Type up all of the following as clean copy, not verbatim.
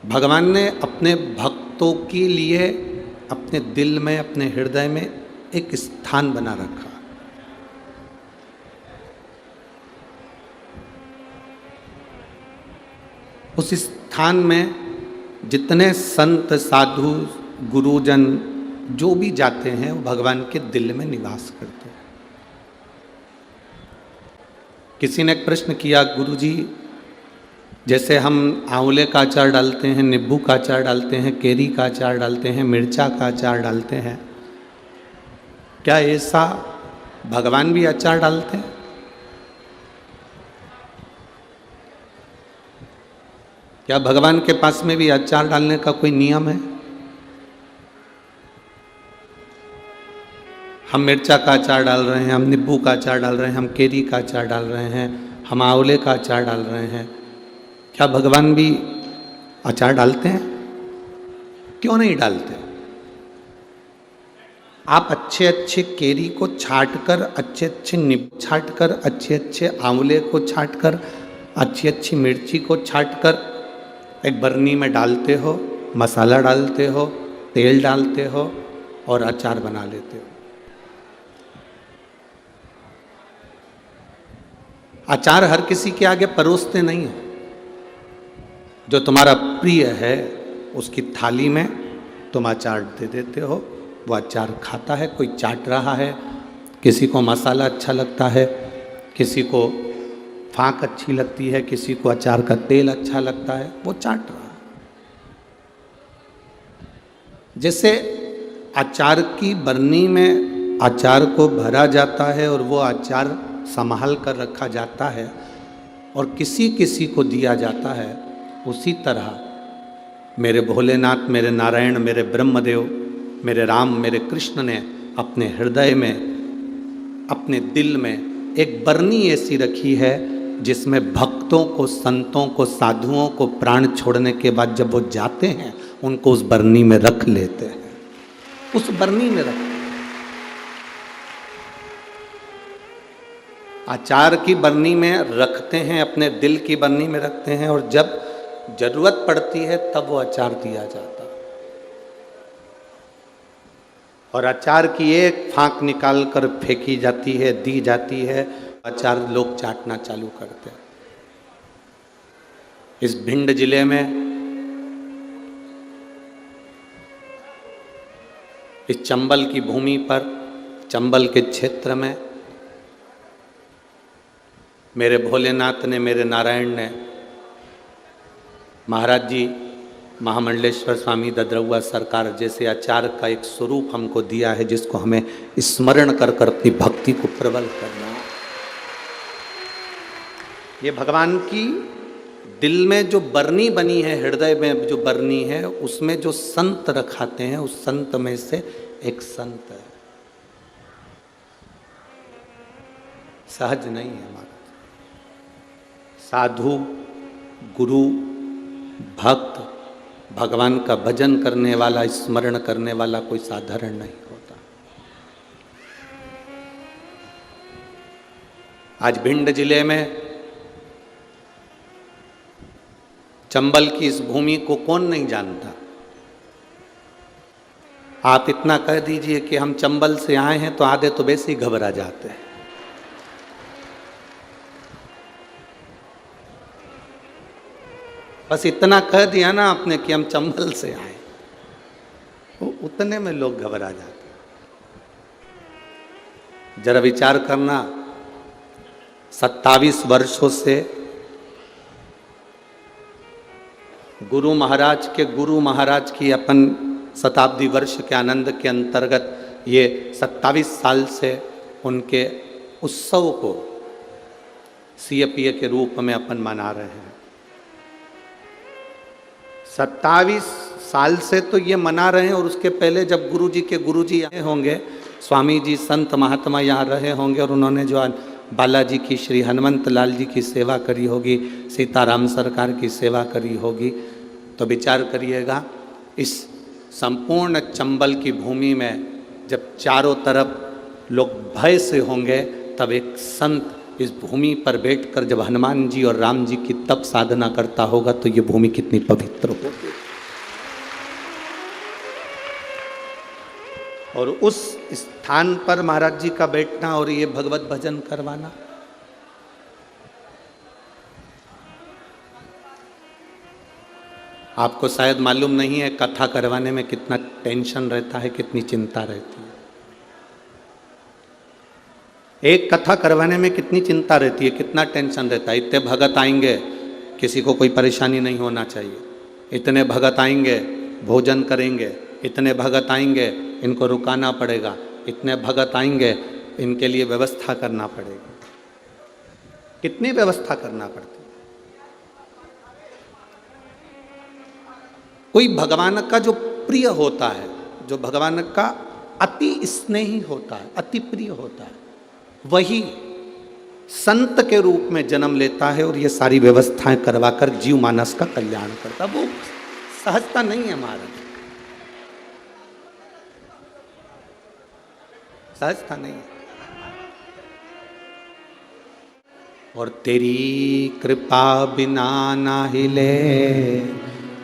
भगवान ने अपने भक्तों के लिए अपने दिल में, अपने हृदय में एक स्थान बना रखा। उस स्थान में जितने संत, साधु, गुरुजन जो भी जाते हैं वो भगवान के दिल में निवास करते हैं। किसी ने एक प्रश्न किया, गुरुजी जैसे हम आंवले का अचार डालते हैं, नींबू का अचार डालते हैं, केरी का अचार डालते हैं, मिर्चा का अचार डालते हैं, क्या ऐसा भगवान भी अचार डालते हैं? क्या भगवान के पास में भी अचार डालने का कोई नियम है? हम मिर्चा का अचार डाल रहे हैं, हम नींबू का अचार डाल रहे हैं, हम केरी का अचार डाल रहे हैं, हम आंवले का अचार डाल रहे हैं, क्या भगवान भी अचार डालते हैं? क्यों नहीं डालते? आप अच्छे अच्छे केरी को छाट कर, अच्छे अच्छे नींबू छाट कर, अच्छे अच्छे आंवले को छाट कर, अच्छी अच्छी मिर्ची को छाट कर एक बरनी में डालते हो, मसाला डालते हो, तेल डालते हो और अचार बना लेते हो। अचार हर किसी के आगे परोसते नहीं हो। जो तुम्हारा प्रिय है उसकी थाली में तुम अचार दे देते हो, वो अचार खाता है। कोई चाट रहा है, किसी को मसाला अच्छा लगता है, किसी को फाँक अच्छी लगती है, किसी को अचार का तेल अच्छा लगता है, वो चाट रहा है। जैसे अचार की बरनी में अचार को भरा जाता है और वो अचार संभाल कर रखा जाता है और किसी किसी को दिया जाता है, उसी तरह मेरे भोलेनाथ, मेरे नारायण, मेरे ब्रह्मदेव, मेरे राम, मेरे कृष्ण ने अपने हृदय में, अपने दिल में एक बरनी ऐसी रखी है जिसमें भक्तों को, संतों को, साधुओं को प्राण छोड़ने के बाद जब वो जाते हैं उनको उस बरनी में रख लेते हैं। उस बरनी में रख, अचार की बरनी में रखते हैं, अपने दिल की बरनी में रखते हैं और जब जरूरत पड़ती है तब वो अचार दिया जाता है। और अचार की एक फाँक निकाल कर फेंकी जाती है, दी जाती है, अचार लोग चाटना चालू करते हैं। इस भिंड जिले में, इस चंबल की भूमि पर, चंबल के क्षेत्र में मेरे भोलेनाथ ने, मेरे नारायण ने, महाराज जी महामंडलेश्वर स्वामी ददरउआ सरकार जैसे आचार का एक स्वरूप हमको दिया है, जिसको हमें स्मरण कर कर अपनी भक्ति को प्रबल करना। ये भगवान की दिल में जो बरनी बनी है, हृदय में जो बरनी है, उसमें जो संत रखाते हैं, उस संत में से एक संत है। सहज नहीं है हमारा। साधु, गुरु, भक्त, भगवान का भजन करने वाला, स्मरण करने वाला कोई साधारण नहीं होता। आज भिंड जिले में चंबल की इस भूमि को कौन नहीं जानता? आप इतना कह दीजिए कि हम चंबल से आए हैं तो आधे तो वैसे ही घबरा जाते हैं। बस इतना कह दिया ना आपने कि हम चंबल से आए, वो उतने में लोग घबरा जाते हैं। जरा विचार करना, 27 वर्षों से गुरु महाराज की अपन शताब्दी वर्ष के आनंद के अंतर्गत ये 27 साल से उनके उत्सव को सीएपीए के रूप में अपन मना रहे हैं। 27 साल से तो ये मना रहे हैं और उसके पहले जब गुरुजी आए होंगे, स्वामी जी, संत महात्मा यहाँ रहे होंगे और उन्होंने जो बालाजी की, श्री हनुमंत लाल जी की सेवा करी होगी, सीताराम सरकार की सेवा करी होगी, तो विचार करिएगा इस संपूर्ण चंबल की भूमि में जब चारों तरफ लोग भय से होंगे, तब एक संत इस भूमि पर बैठकर जब हनुमान जी और राम जी की तप साधना करता होगा तो ये भूमि कितनी पवित्र होगी। और उस स्थान पर महाराज जी का बैठना और ये भगवत भजन करवाना। आपको शायद मालूम नहीं है कथा करवाने में कितना टेंशन रहता है, कितनी चिंता रहती है। एक कथा करवाने में कितनी चिंता रहती है, कितना टेंशन रहता है। इतने भगत आएंगे, किसी को कोई परेशानी नहीं होना चाहिए। इतने भगत आएंगे, भोजन करेंगे। इतने भगत आएंगे, इनको रुकाना पड़ेगा। इतने भगत आएंगे, इनके लिए व्यवस्था करना पड़ेगी। कितनी व्यवस्था करना पड़ती। कोई भगवान का जो प्रिय होता है, जो भगवान का अति स्नेही होता है, अति प्रिय होता है, वही संत के रूप में जन्म लेता है और ये सारी व्यवस्थाएं करवाकर जीव मानस का कल्याण करता। वो सहजता नहीं है महाराज, सहजता नहीं है। और तेरी कृपा बिना ना हिले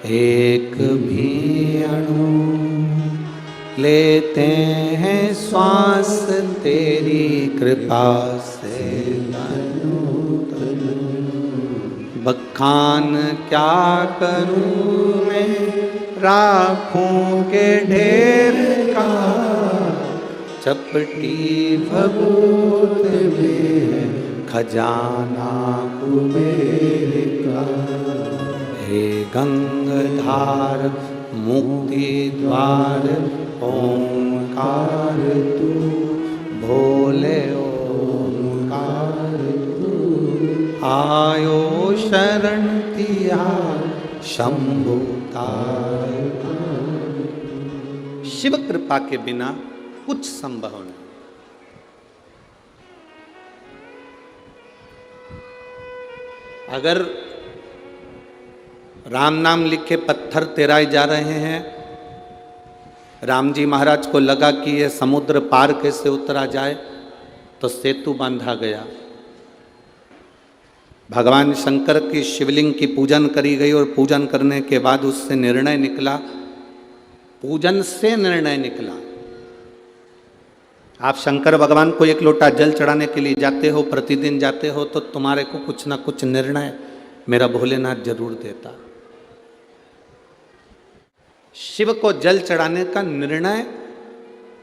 एक भी अणु, लेते हैं श्वास तेरी कृपा से तनु तनु। बखान क्या करूं मैं राखों के ढेर का, चपटी भभूत में खजाना कुबेर का। हे गंगाधार मुक्ति द्वार ओंकार तू, भोले ओंकार तू। आयो शरण तिया शंभु तार। शिव कृपा के बिना कुछ संभव नहीं। अगर राम नाम लिखे पत्थर तेराए जा रहे हैं, राम जी महाराज को लगा कि यह समुद्र पार कैसे उतरा जाए, तो सेतु बांधा गया। भगवान शंकर की शिवलिंग की पूजन करी गई और पूजन करने के बाद उससे निर्णय निकला, पूजन से निर्णय निकला। आप शंकर भगवान को एक लोटा जल चढ़ाने के लिए जाते हो, प्रतिदिन जाते हो, तो तुम्हारे को कुछ ना कुछ निर्णय मेरा भोलेनाथ जरूर देता। शिव को जल चढ़ाने का निर्णय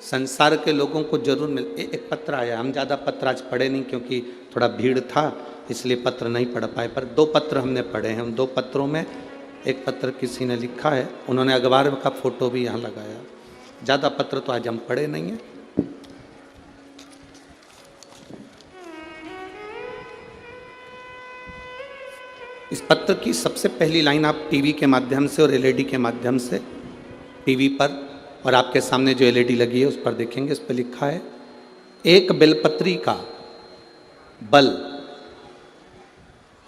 संसार के लोगों को जरूर मिल। एक पत्र आया, हम ज़्यादा पत्र आज पढ़े नहीं क्योंकि थोड़ा भीड़ था, इसलिए पत्र नहीं पढ़ पाए, पर 2 पत्र हमने पढ़े हैं। उन 2 पत्रों में एक पत्र किसी ने लिखा है, उन्होंने अखबार का फोटो भी यहाँ लगाया। ज़्यादा पत्र तो आज हम पढ़े नहीं हैं। इस पत्र की सबसे पहली लाइन आप टीवी के माध्यम से और एलईडी के माध्यम से, टीवी पर और आपके सामने जो एलईडी लगी है उस पर देखेंगे। इस पर लिखा है, एक बेलपत्री का बल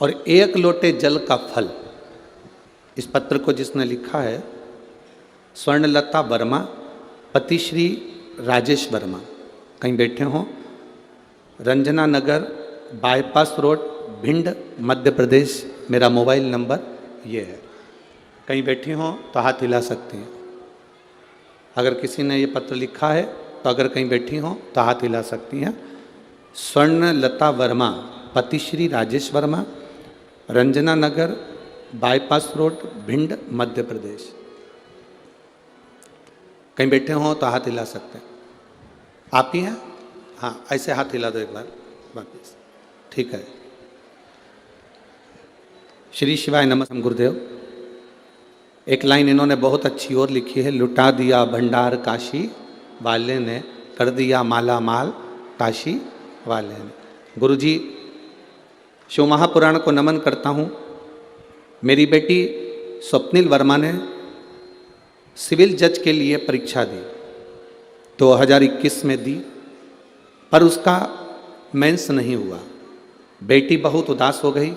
और 1 लोटे जल का फल। इस पत्र को जिसने लिखा है स्वर्णलता वर्मा, पति श्री राजेश वर्मा। कहीं बैठे हों, रंजना नगर, बाईपास रोड, भिंड, मध्य प्रदेश। मेरा मोबाइल नंबर ये है। कहीं बैठी हों तो हाथ हिला सकती हैं। अगर किसी ने ये पत्र लिखा है तो अगर कहीं बैठी हों तो हाथ हिला सकती हैं। स्वर्णलता वर्मा, पति श्री राजेश वर्मा, रंजना नगर, बाईपास रोड, भिंड, मध्य प्रदेश। कहीं बैठे हों तो हाथ हिला सकते हैं। आप ही हैं? हाँ, ऐसे हाथ हिला दो एक बार वापिस। ठीक है। श्री शिवाय नमः। गुरुदेव, एक लाइन इन्होंने बहुत अच्छी और लिखी है, लुटा दिया भंडार काशी वाले ने, कर दिया माला माल काशी वाले ने। गुरुजी, शिव महापुराण को नमन करता हूँ। मेरी बेटी स्वप्निल वर्मा ने सिविल जज के लिए परीक्षा दी, 2021 में दी, पर उसका मेंस नहीं हुआ। बेटी बहुत उदास हो गई।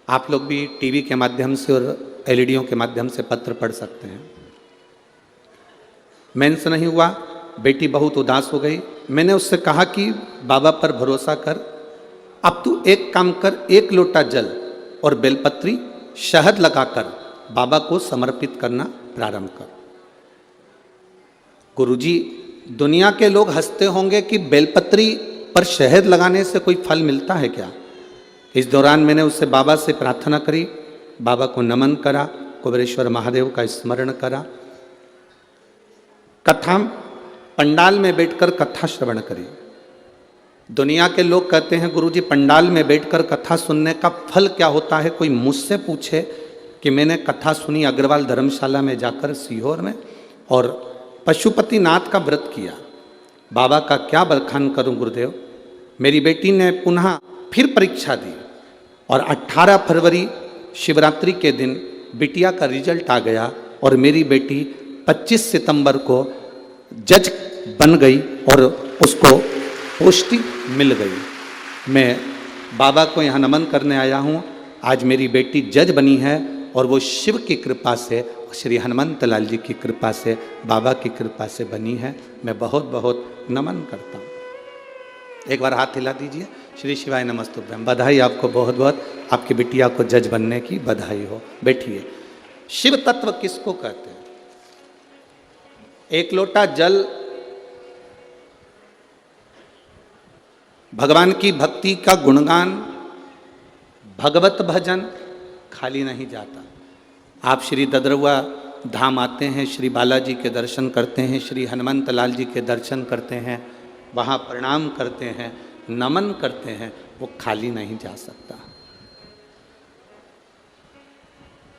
आप लोग भी टीवी के माध्यम से और एलईडीओं के माध्यम से पत्र पढ़ सकते हैं। मेंस नहीं हुआ, बेटी बहुत उदास हो गई। मैंने उससे कहा कि बाबा पर भरोसा कर, अब तू एक काम कर, 1 लोटा जल और बेलपत्री शहद लगाकर बाबा को समर्पित करना प्रारंभ कर। गुरुजी, दुनिया के लोग हंसते होंगे कि बेलपत्री पर शहद लगाने से कोई फल मिलता है क्या? इस दौरान मैंने उससे बाबा से प्रार्थना करी, बाबा को नमन करा, कुबेरेश्वर महादेव का स्मरण करा, कथा पंडाल में बैठकर कथा श्रवण करी। दुनिया के लोग कहते हैं गुरुजी पंडाल में बैठकर कथा सुनने का फल क्या होता है? कोई मुझसे पूछे कि मैंने कथा सुनी अग्रवाल धर्मशाला में जाकर सीहोर में, और पशुपतिनाथ का व्रत किया। बाबा का क्या बखान करूं गुरुदेव। मेरी बेटी ने पुनः फिर परीक्षा दी और 18 फरवरी शिवरात्रि के दिन बिटिया का रिजल्ट आ गया और मेरी बेटी 25 सितंबर को जज बन गई और उसको पोस्टिंग मिल गई। मैं बाबा को यहाँ नमन करने आया हूँ। आज मेरी बेटी जज बनी है और वो शिव की कृपा से, श्री हनुमंत लाल जी की कृपा से, बाबा की कृपा से बनी है। मैं बहुत बहुत नमन करता हूँ। एक बार हाथ हिला दीजिए। श्री शिवाय नमस्तुभ्यम। बधाई आपको बहुत बहुत, आपकी बिटिया को जज बनने की बधाई हो। बैठिए। शिव तत्व किसको कहते हैं? एक लोटा जल भगवान की भक्ति का गुणगान, भगवत भजन खाली नहीं जाता। आप श्री ददरुआ धाम आते हैं, श्री बालाजी के दर्शन करते हैं, श्री हनुमंत लाल जी के दर्शन करते हैं, वहाँ प्रणाम करते हैं, नमन करते हैं, वो खाली नहीं जा सकता।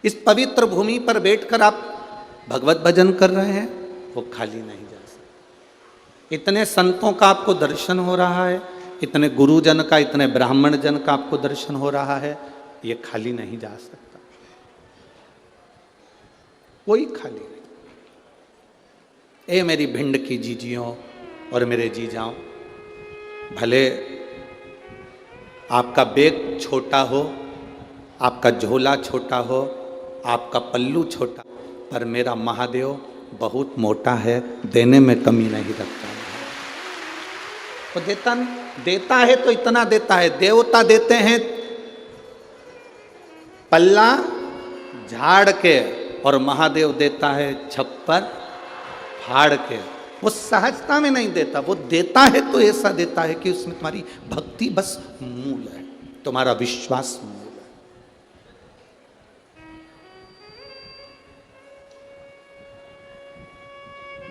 इस पवित्र भूमि पर बैठकर आप भगवत भजन कर रहे हैं, वो खाली नहीं जा सकता। इतने संतों का आपको दर्शन हो रहा है, इतने गुरुजन का, इतने ब्राह्मण जन का आपको दर्शन हो रहा है, ये खाली नहीं जा सकता। कोई खाली नहीं। ए मेरी भिंड की जीजियों और मेरे जीजाओं, भले आपका बैग छोटा हो, आपका झोला छोटा हो, आपका पल्लू छोटा, पर मेरा महादेव बहुत मोटा है, देने में कमी नहीं रखता है। वो देता है तो इतना देता है। देवता देते हैं पल्ला झाड़ के, और महादेव देता है छप्पर फाड़ के। वो सहजता में नहीं देता, वो देता है तो ऐसा देता है कि उसमें तुम्हारी भक्ति बस मूल है, तुम्हारा विश्वास मूल है।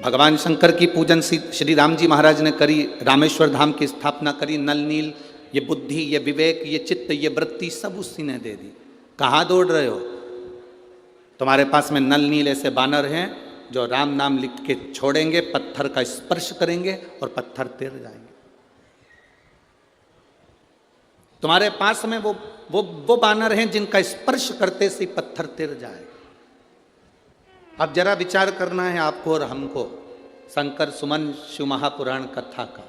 भगवान शंकर की पूजन श्री राम जी महाराज ने करी, रामेश्वर धाम की स्थापना करी। नल नील, ये बुद्धि, ये विवेक, ये चित्त, ये वृत्ति सब उसी ने दे दी। कहाँ दौड़ रहे हो? तुम्हारे पास में नल नील ऐसे बानर हैं जो राम नाम लिख के छोड़ेंगे, पत्थर का स्पर्श करेंगे और पत्थर तिर जाएंगे। तुम्हारे पास में वो बानर हैं जिनका स्पर्श करते से पत्थर तिर जाएगा। अब जरा विचार करना है आपको और हमको शंकर सुमन शिव महापुराण कथा का।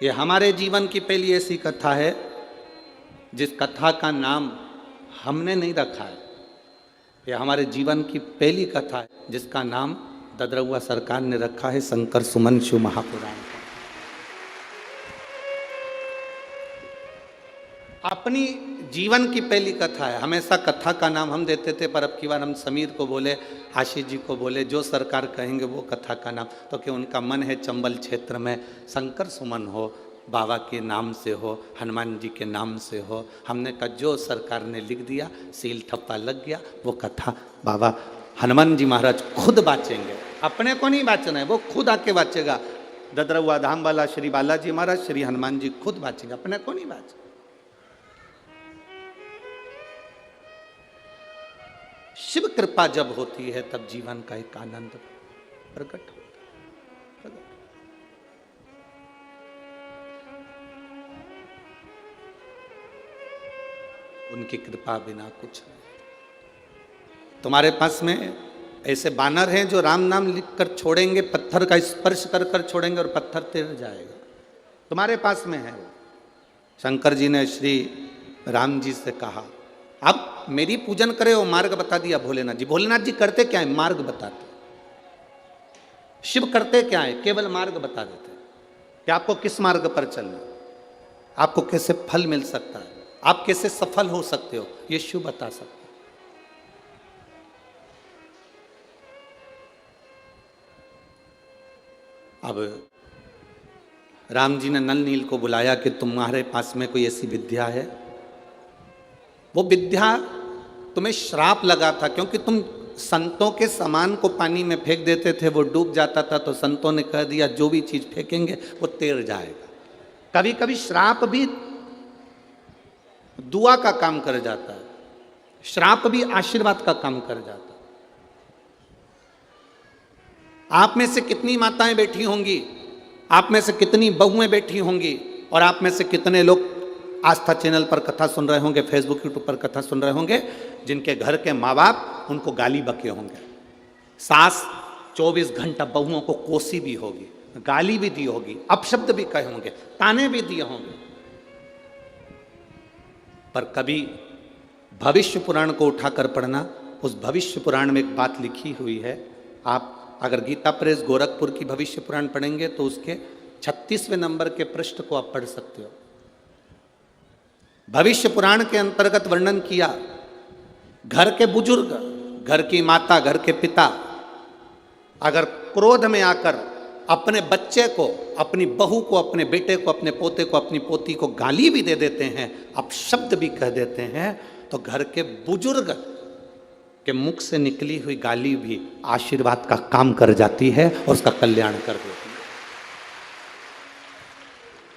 ये हमारे जीवन की पहली ऐसी कथा है जिस कथा का नाम हमने नहीं रखा है। ये हमारे जीवन की पहली कथा है जिसका नाम ददरुआ सरकार ने रखा है, शंकर सुमन शिव महापुराण। अपनी जीवन की पहली कथा है। हमेशा कथा का नाम हम देते थे, पर अब की बार हम समीर को बोले, आशीष जी को बोले, जो सरकार कहेंगे वो कथा का नाम। तो कि उनका मन है चंबल क्षेत्र में शंकर सुमन हो, बाबा के नाम से हो, हनुमान जी के नाम से हो। हमने कहा जो सरकार ने लिख दिया, सील ठप्पा लग गया, वो कथा बाबा हनुमान जी महाराज खुद बाचेंगे। अपने को नहीं बाचना है, वो खुद आके बाचेगा। ददरुआ धाम वाला श्री बालाजी महाराज, श्री हनुमान जी खुद बाचेंगे, अपने को नहीं बाचे। शिव कृपा जब होती है तब जीवन का एक आनंद प्रकट होता है। उनकी कृपा बिना कुछ नहीं। तुम्हारे पास में ऐसे बानर हैं जो राम नाम लिखकर छोड़ेंगे, पत्थर का स्पर्श कर कर छोड़ेंगे और पत्थर तिर जाएगा। तुम्हारे पास में है वो। शंकर जी ने श्री राम जी से कहा, अब मेरी पूजन करे, वो मार्ग बता दिया भोलेनाथ जी। भोलेनाथ जी करते क्या है? मार्ग बताते। शिव करते क्या है? केवल मार्ग बता देते। कि आपको किस मार्ग पर चलना, आपको कैसे फल मिल सकता है, आप कैसे सफल हो सकते हो, यीशु बता सकते हैं। अब राम जी ने नल नील को बुलाया कि तुम्हारे पास में कोई ऐसी विद्या है। वो विद्या तुम्हें श्राप लगा था, क्योंकि तुम संतों के सामान को पानी में फेंक देते थे, वो डूब जाता था, तो संतों ने कह दिया जो भी चीज फेंकेंगे वो तैर जाएगा। कभी कभी श्राप भी दुआ का काम कर जाता है, श्राप भी आशीर्वाद का काम कर जाता है। आप में से कितनी माताएं बैठी होंगी, आप में से कितनी बहुएं बैठी होंगी, और आप में से कितने लोग आस्था चैनल पर कथा सुन रहे होंगे, फेसबुक यूट्यूब पर कथा सुन रहे होंगे, जिनके घर के माँ बाप उनको गाली बके होंगे। सास 24 घंटा बहुओं को कोसी भी होगी, गाली भी दी होगी, अपशब्द भी कहे होंगे, ताने भी दिए होंगे, पर कभी भविष्य पुराण को उठाकर पढ़ना। उस भविष्य पुराण में एक बात लिखी हुई है। आप अगर गीता प्रेस गोरखपुर की भविष्य पुराण पढ़ेंगे तो उसके 36वें नंबर के पृष्ठ को आप पढ़ सकते हो। भविष्य पुराण के अंतर्गत वर्णन किया, घर के बुजुर्ग, घर की माता, घर के पिता अगर क्रोध में आकर अपने बच्चे को, अपनी बहू को, अपने बेटे को, अपने पोते को, अपनी पोती को गाली भी दे देते हैं, अपशब्द भी कह देते हैं, तो घर के बुजुर्ग के मुख से निकली हुई गाली भी आशीर्वाद का काम कर जाती है और उसका कल्याण कर देती है।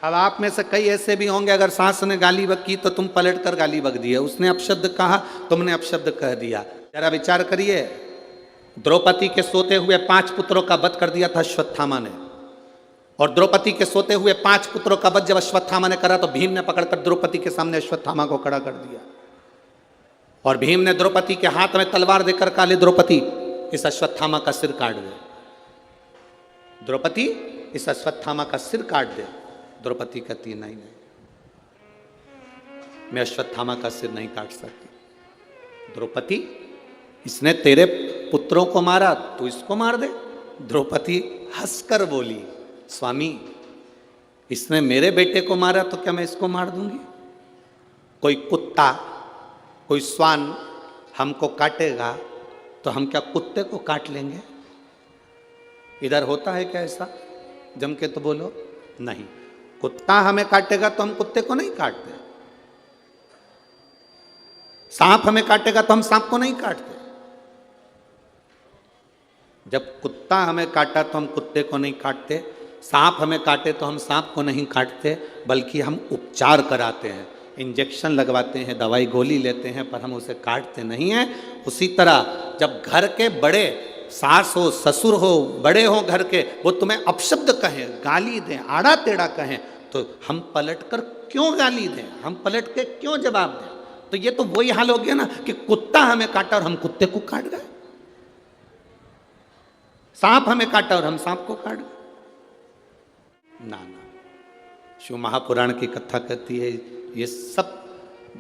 अब आप में से कई ऐसे भी होंगे, अगर सास ने गाली बक की तो तुम पलट कर गाली बक दिए, उसने अपशब्द कहा, तुमने अपशब्द कह दिया। जरा विचार करिए, द्रौपदी के सोते हुए 5 पुत्रों का वध कर दिया था अश्वत्थामा ने, और द्रौपदी के सोते हुए 5 पुत्रों का वध जब अश्वत्थामा ने करा तो भीम ने पकड़कर द्रौपदी के सामने अश्वत्थामा को खड़ा कर दिया, और भीम ने द्रौपदी के हाथ में तलवार देकर कहा, ले द्रौपदी इस अश्वत्थामा का सिर काट दे, द्रौपदी इस अश्वत्थामा का सिर काट दे। द्रौपदी कहती नहीं, मैं अश्वत्थामा का सिर नहीं काट सकती। द्रौपदी, इसने तेरे पुत्रों को मारा, तू इसको मार दे। द्रौपदी हंसकर बोली, स्वामी इसने मेरे बेटे को मारा तो क्या मैं इसको मार दूंगी? कोई कुत्ता, कोई श्वान हमको काटेगा तो हम क्या कुत्ते को काट लेंगे? इधर होता है क्या ऐसा? जम के तो बोलो। नहीं, कुत्ता हमें काटेगा तो हम कुत्ते को नहीं काटते, सांप हमें काटेगा तो हम सांप को नहीं काटते। जब कुत्ता हमें काटा तो हम कुत्ते को नहीं काटते, सांप हमें काटे तो हम सांप को नहीं काटते, बल्कि हम उपचार कराते हैं, इंजेक्शन लगवाते हैं, दवाई गोली लेते हैं, पर हम उसे काटते नहीं हैं। उसी तरह जब घर के बड़े, सास हो, ससुर हो, बड़े हो घर के, वो तुम्हें अपशब्द कहें, गाली दें, आड़ा टेढ़ा कहें, तो हम पलटकर क्यों गाली दें, हम पलट के क्यों जवाब दें? तो ये तो वही हाल हो गया ना कि कुत्ता हमें काटा और हम कुत्ते को काट गए, सांप हमें काटा और हम सांप को काट गए। ना ना, शिव महापुराण की कथा कहती है ये सब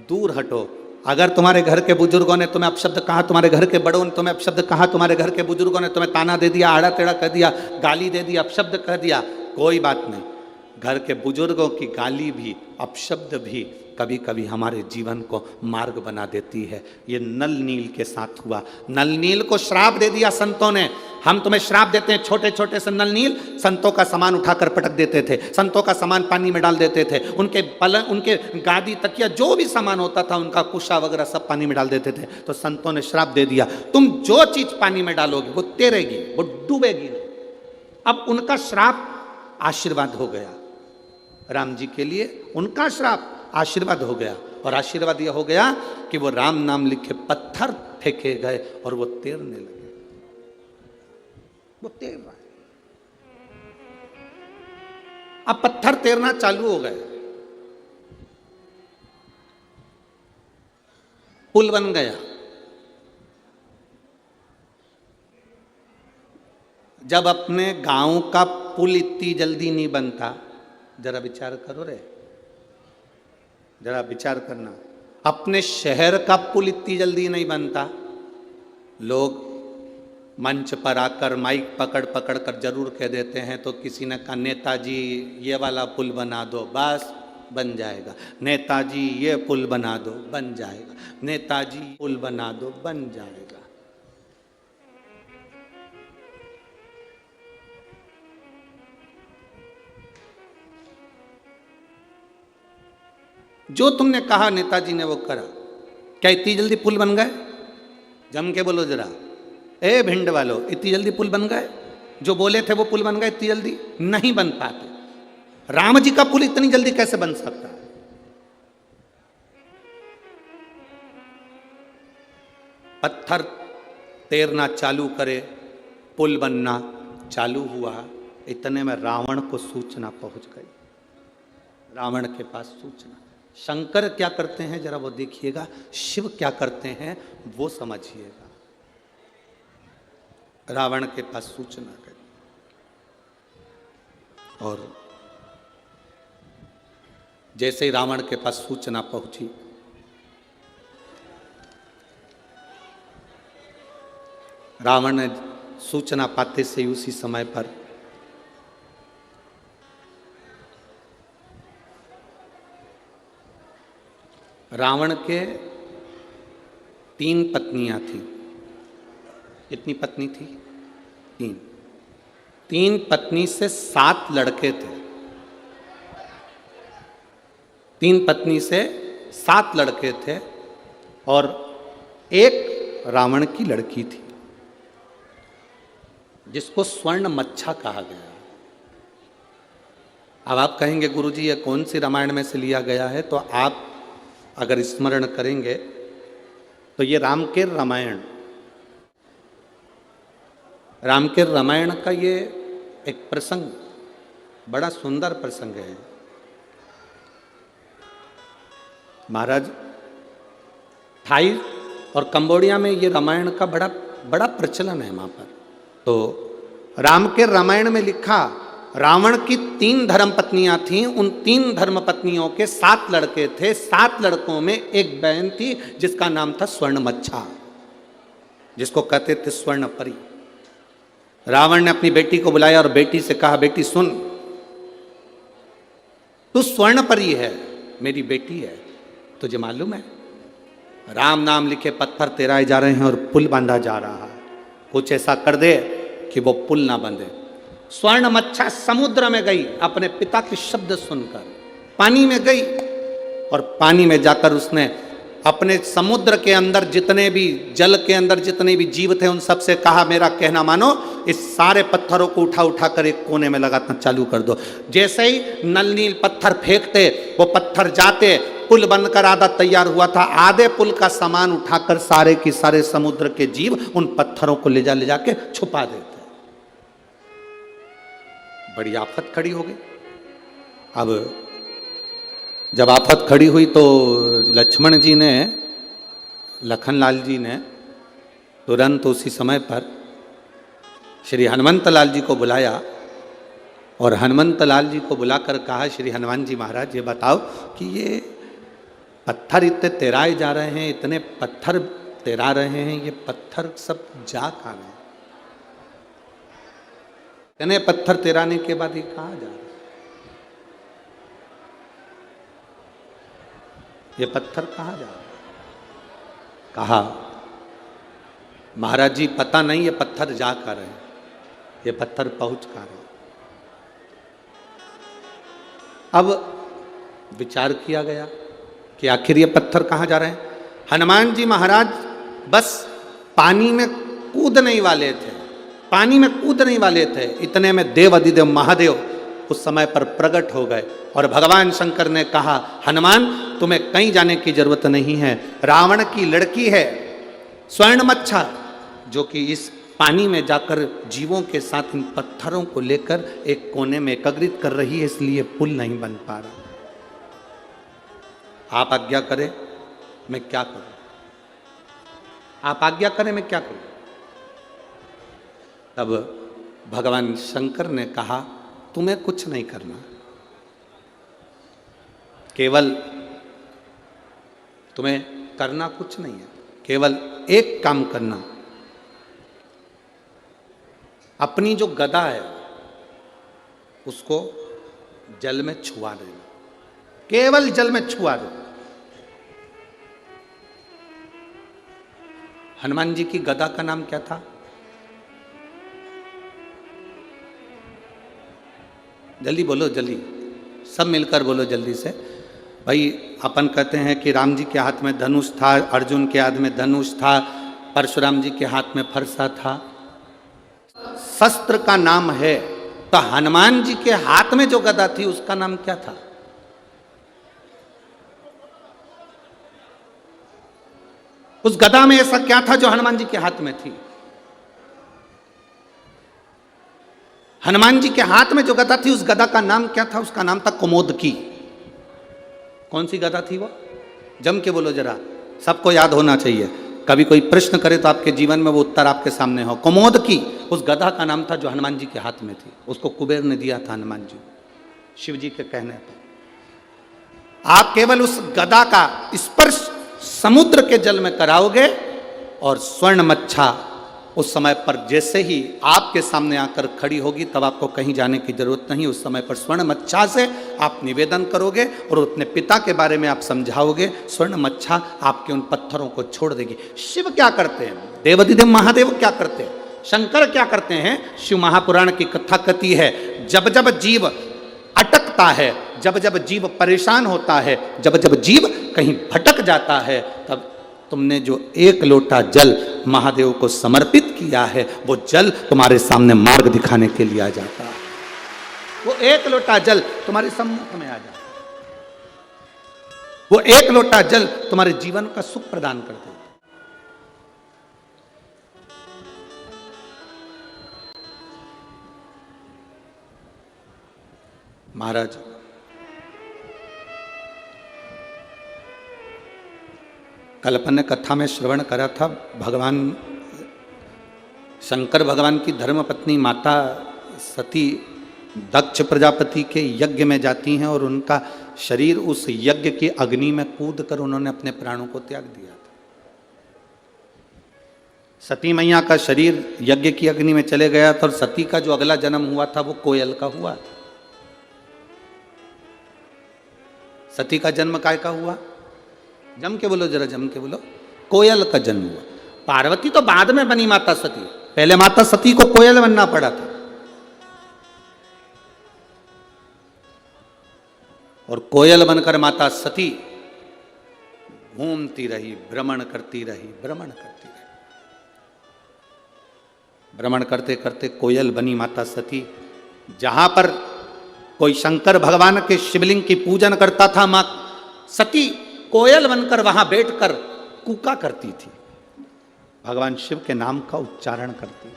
दूर हटो। अगर तुम्हारे घर के बुजुर्गों ने तुम्हें अपशब्द कहा, तुम्हारे घर के बड़ों ने तुम्हें अपशब्द कहा, तुम्हारे घर के बुजुर्गों ने तुम्हें ताना दे दिया, आड़ा टेढ़ा कह दिया, गाली दे दिया, अपशब्द कह दिया, कोई बात नहीं। घर के बुजुर्गों की गाली भी, अपशब्द भी कभी कभी हमारे जीवन को मार्ग बना देती है। ये नल नील के साथ हुआ। नल नील को श्राप दे दिया संतों ने। हम तुम्हें श्राप देते हैं, छोटे छोटे से नल नील संतों का सामान उठाकर पटक देते थे, संतों का सामान पानी में डाल देते थे, उनके पलंग, उनके गादी, तकिया, जो भी सामान होता था, उनका कुशा वगैरह सब पानी में डाल देते थे। तो संतों ने श्राप दे दिया, तुम जो चीज पानी में डालोगे वो तैरेगी, वो डूबेगी। अब उनका श्राप आशीर्वाद हो गया, राम जी के लिए उनका श्राप आशीर्वाद हो गया। और आशीर्वाद यह हो गया कि वो राम नाम लिखे पत्थर फेंके गए और वो तैरने लगे, वो तैर रहा है। अब पत्थर तैरना चालू हो गए, पुल बन गया। जब अपने गांव का पुल इतनी जल्दी नहीं बनता, जरा विचार करो रे, जरा विचार करना, अपने शहर का पुल इतनी जल्दी नहीं बनता। लोग मंच पर आकर माइक पकड़ पकड़ कर जरूर कह देते हैं। तो किसी ने कहा नेताजी ये वाला पुल बना दो, बस बन जाएगा। नेताजी ये पुल बना दो, बन जाएगा। नेताजी पुल बना दो, बन जाएगा। जो तुमने कहा नेताजी ने वो करा। क्या इतनी जल्दी पुल बन गए? जम के बोलो जरा, ए भिंड वालों, इतनी जल्दी पुल बन गए? जो बोले थे वो पुल बन गए इतनी जल्दी? नहीं बन पाते। राम जी का पुल इतनी जल्दी कैसे बन सकता है? पत्थर तैरना चालू करे, पुल बनना चालू हुआ। इतने में रावण को सूचना पहुंच गई। रावण के पास सूचना। शंकर क्या करते हैं जरा वो देखिएगा, शिव क्या करते हैं वो समझिएगा। रावण के पास सूचना गई और जैसे ही रावण के पास सूचना पहुंची, रावण ने सूचना पाते से उसी समय पर रावण के 3 पत्नियां थी। कितनी पत्नी थी? 3। 3 पत्नी से 7 लड़के थे। 3 पत्नी से 7 लड़के थे और एक रावण की लड़की थी जिसको स्वर्ण मच्छा कहा गया। अब आप कहेंगे गुरुजी ये कौन सी रामायण में से लिया गया है? तो आप अगर स्मरण करेंगे तो ये रामकेर रामायण का ये एक प्रसंग, बड़ा सुंदर प्रसंग है। महाराज, थाई और कंबोडिया में ये रामायण का बड़ा प्रचलन है वहाँ पर। तो रामकेर रामायण में लिखा, रावण की 3 धर्म पत्नियां थीं। उन 3 धर्म पत्नियों के 7 लड़के थे। 7 लड़कों में एक बहन थी जिसका नाम था स्वर्ण मच्छा, जिसको कहते थे स्वर्ण परी। रावण ने अपनी बेटी को बुलाया और बेटी से कहा, बेटी सुन, तू स्वर्ण परी है, मेरी बेटी है, तुझे मालूम है राम नाम लिखे पत्थर तैराए जा रहे हैं और पुल बांधा जा रहा है। कुछ ऐसा कर दे कि वो पुल ना बंधे। स्वर्ण मच्छा समुद्र में गई, अपने पिता के शब्द सुनकर पानी में गई और पानी में जाकर उसने अपने समुद्र के अंदर जितने भी जल के अंदर जितने भी जीव थे उन सबसे कहा, मेरा कहना मानो, इस सारे पत्थरों को उठा उठा कर एक कोने में लगाना चालू कर दो। जैसे ही नल नील पत्थर फेंकते वो पत्थर जाते, पुल बनकर आधा तैयार हुआ था। आधे पुल का सामान उठाकर सारे की सारे समुद्र के जीव उन पत्थरों को ले जा के छुपा देते। बड़ी आफत खड़ी हो गई। अब जब आफत खड़ी हुई तो लक्ष्मण जी ने, लखनलाल जी ने तुरंत उसी समय पर श्री हनुमंत लाल जी को बुलाया और हनुमंत लाल जी को बुलाकर कहा, श्री हनुमान जी महाराज ये बताओ कि ये पत्थर इतने तैराए जा रहे हैं, इतने पत्थर तैरा रहे हैं, ये पत्थर सब जा कहाँ गए? इतने पत्थर तैराने के बाद ये कहाँ जा रहे? ये पत्थर कहाँ जा रहे? कहा, महाराज जी पता नहीं ये पत्थर जा कहाँ रहे, ये पत्थर पहुंच कहाँ रहे। अब विचार किया गया कि आखिर ये पत्थर कहाँ जा रहे हैं। हनुमान जी महाराज बस पानी में कूदने ही वाले थे, पानी में कूदने ही वाले थे। इतने में देव अधिदेव महादेव उस समय पर प्रकट हो गए और भगवान शंकर ने कहा, हनुमान तुम्हें कहीं जाने की जरूरत नहीं है। रावण की लड़की है स्वर्ण मच्छा, जो कि इस पानी में जाकर जीवों के साथ इन पत्थरों को लेकर एक कोने में एकत्रित कर रही है, इसलिए पुल नहीं बन पा रहा। आप आज्ञा करें मैं क्या करूं? आप आज्ञा करें मैं क्या करूं? तब भगवान शंकर ने कहा, तुम्हें कुछ नहीं करना, केवल तुम्हें करना कुछ नहीं है, केवल एक काम करना। अपनी जो गदा है उसको जल में छुआ देना, केवल जल में छुआ देना। हनुमान जी की गदा का नाम क्या था? जल्दी बोलो, जल्दी, सब मिलकर बोलो जल्दी से। भाई अपन कहते हैं कि राम जी के हाथ में धनुष था, अर्जुन के हाथ में धनुष था, परशुराम जी के हाथ में फरसा था। शस्त्र का नाम है, तो हनुमान जी के हाथ में जो गदा थी उसका नाम क्या था? उस गदा में ऐसा क्या था जो हनुमान जी के हाथ में थी? हनुमान जी के हाथ में जो गदा थी उस गदा का नाम क्या था? उसका नाम था कुमोदकी। कौन सी गदा थी वो? जम के बोलो जरा, सबको याद होना चाहिए। कभी कोई प्रश्न करे तो आपके जीवन में वो उत्तर आपके सामने हो। कुमोदकी उस गदा का नाम था जो हनुमान जी के हाथ में थी। उसको कुबेर ने दिया था हनुमान जी, शिव जी के कहने पर। आप केवल उस गदा का स्पर्श समुद्र के जल में कराओगे और स्वर्ण मच्छा उस समय पर जैसे ही आपके सामने आकर खड़ी होगी तब आपको कहीं जाने की जरूरत नहीं। उस समय पर स्वर्ण मच्छा से आप निवेदन करोगे और अपने पिता के बारे में आप समझाओगे। स्वर्ण मच्छा आपके उन पत्थरों को छोड़ देगी। शिव क्या करते हैं? देवाधिदेव महादेव क्या करते हैं? शंकर क्या करते हैं? शिव महापुराण की कथा कहती है, जब जब जीव अटकता है, जब जब जीव परेशान होता है, जब जब जीव कहीं भटक जाता है, तब तुमने जो एक लोटा जल महादेव को समर्पित किया है वो जल तुम्हारे सामने मार्ग दिखाने के लिए आ जाता है। वो एक लोटा जल तुम्हारे सम्मुख में आ जाता है। वो एक लोटा जल तुम्हारे जीवन का सुख प्रदान कर देता है। महाराज कल अपन ने कथा में श्रवण करा था, भगवान शंकर भगवान की धर्मपत्नी माता सती दक्ष प्रजापति के यज्ञ में जाती हैं और उनका शरीर उस यज्ञ की अग्नि में कूद कर उन्होंने अपने प्राणों को त्याग दिया था। सती मैया का शरीर यज्ञ की अग्नि में चले गया था और सती का जो अगला जन्म हुआ था वो कोयल का हुआ था। सती का जन्म काय का हुआ? जम के बोलो जरा, जम के बोलो। कोयल का जन्म हुआ। पार्वती तो बाद में बनी माता सती, पहले माता सती को कोयल बनना पड़ा था। और कोयल बनकर माता सती घूमती रही, भ्रमण करती रही, भ्रमण करती रही। भ्रमण करते करते कोयल बनी माता सती। जहां पर कोई शंकर भगवान के शिवलिंग की पूजन करता था, मां सती कोयल बनकर वहां बैठकर कूका करती थी, भगवान शिव के नाम का उच्चारण करती थी।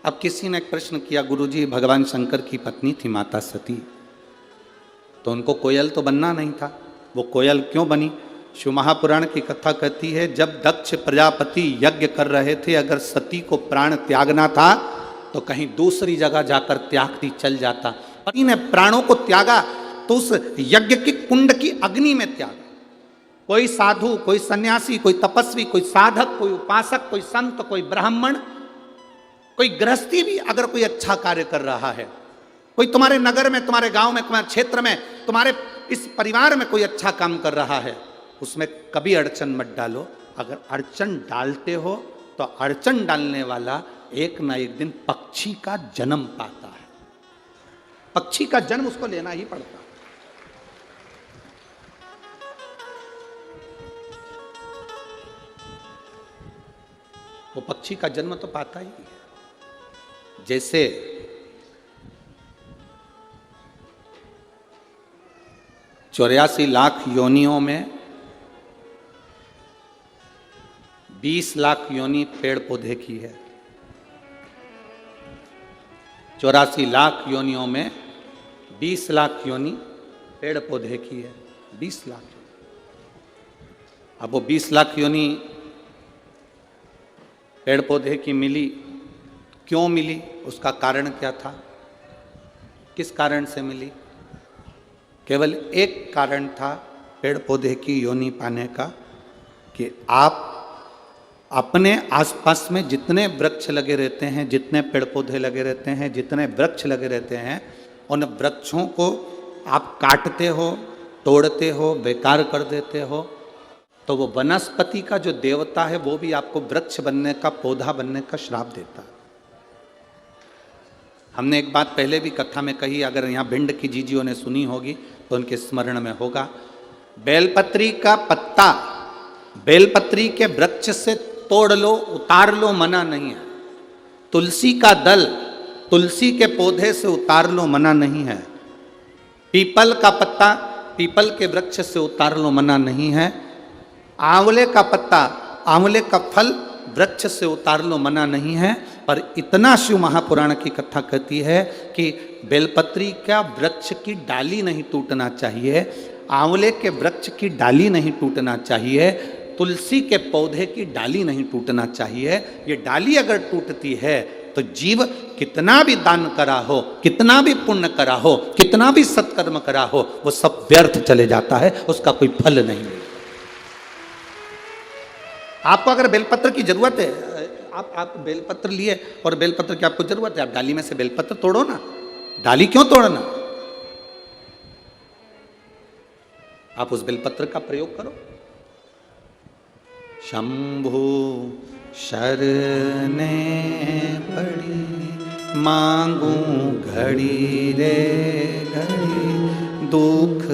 अब किसी ने प्रश्न किया, गुरुजी भगवान शंकर की पत्नी थी माता सती, तो उनको कोयल तो बनना नहीं था, वो कोयल क्यों बनी? शिव महापुराण की कथा कहती है, जब दक्ष प्रजापति यज्ञ कर रहे थे, अगर सती को प्राण त्यागना था तो कहीं दूसरी जगह जाकर त्यागती, चल जाता। पति ने प्राणों को त्यागा तो उस यज्ञ की कुंड की अग्नि में त्यागा। कोई साधु, कोई सन्यासी, कोई तपस्वी, कोई साधक, कोई उपासक, कोई संत, कोई ब्राह्मण, कोई गृहस्थी भी अगर कोई अच्छा कार्य कर रहा है, कोई तुम्हारे नगर में, तुम्हारे गांव में, तुम्हारे क्षेत्र में, तुम्हारे इस परिवार में कोई अच्छा काम कर रहा है, उसमें कभी अड़चन मत डालो। अगर अड़चन डालते हो तो अड़चन डालने वाला एक ना एक दिन पक्षी का जन्म पाता है। पक्षी का जन्म उसको लेना ही पड़ता है। वो पक्षी का जन्म तो पाता ही है। जैसे चौरासी लाख योनियों में 20 लाख योनि पेड़ पौधे की है। 84 लाख योनियों में 20 लाख योनि पेड़ पौधे की है। 20 लाख। अब वो 20 लाख योनि पेड़ पौधे की मिली, क्यों मिली? उसका कारण क्या था? किस कारण से मिली? केवल एक कारण था पेड़ पौधे की योनि पाने का, कि आप अपने आसपास में जितने वृक्ष लगे रहते हैं, जितने पेड़ पौधे लगे रहते हैं, जितने वृक्ष लगे रहते हैं, उन वृक्षों को आप काटते हो, तोड़ते हो, बेकार कर देते हो, तो वो वनस्पति का जो देवता है वो भी आपको वृक्ष बनने का, पौधा बनने का श्राप देता है। हमने एक बात पहले भी कथा में कही, अगर यहाँ भिंड की जीजियों ने सुनी होगी तो उनके स्मरण में होगा। बेलपत्री का पत्ता बेलपत्री के वृक्ष से तोड़ लो, उतार लो, मना नहीं है। तुलसी का दल तुलसी के पौधे से उतार लो, मना नहीं है। पीपल का पत्ता पीपल के वृक्ष से उतार लो, मना नहीं है। आंवले का पत्ता आंवले का फल वृक्ष से उतार लो, मना नहीं है। पर इतना शिव महापुराण की कथा कहती है कि बेलपत्री का वृक्ष की डाली नहीं टूटना चाहिए, आंवले के वृक्ष की डाली नहीं टूटना चाहिए, तुलसी के पौधे की डाली नहीं टूटना चाहिए। ये डाली अगर टूटती है तो जीव कितना भी दान करा हो, कितना भी पुण्य करा हो, कितना भी सत्कर्म करा हो, वो सब व्यर्थ चले जाता है, उसका कोई फल नहीं है। आपको अगर बेलपत्र की जरूरत है, आप बेलपत्र लिए और बेलपत्र की आपको जरूरत है, आप डाली में से बेलपत्र तोड़ो ना, डाली क्यों तोड़ना, आप उस बेलपत्र का प्रयोग करो। शंभु शरणे पड़ी मांगू घड़ी रे घड़ी, दुख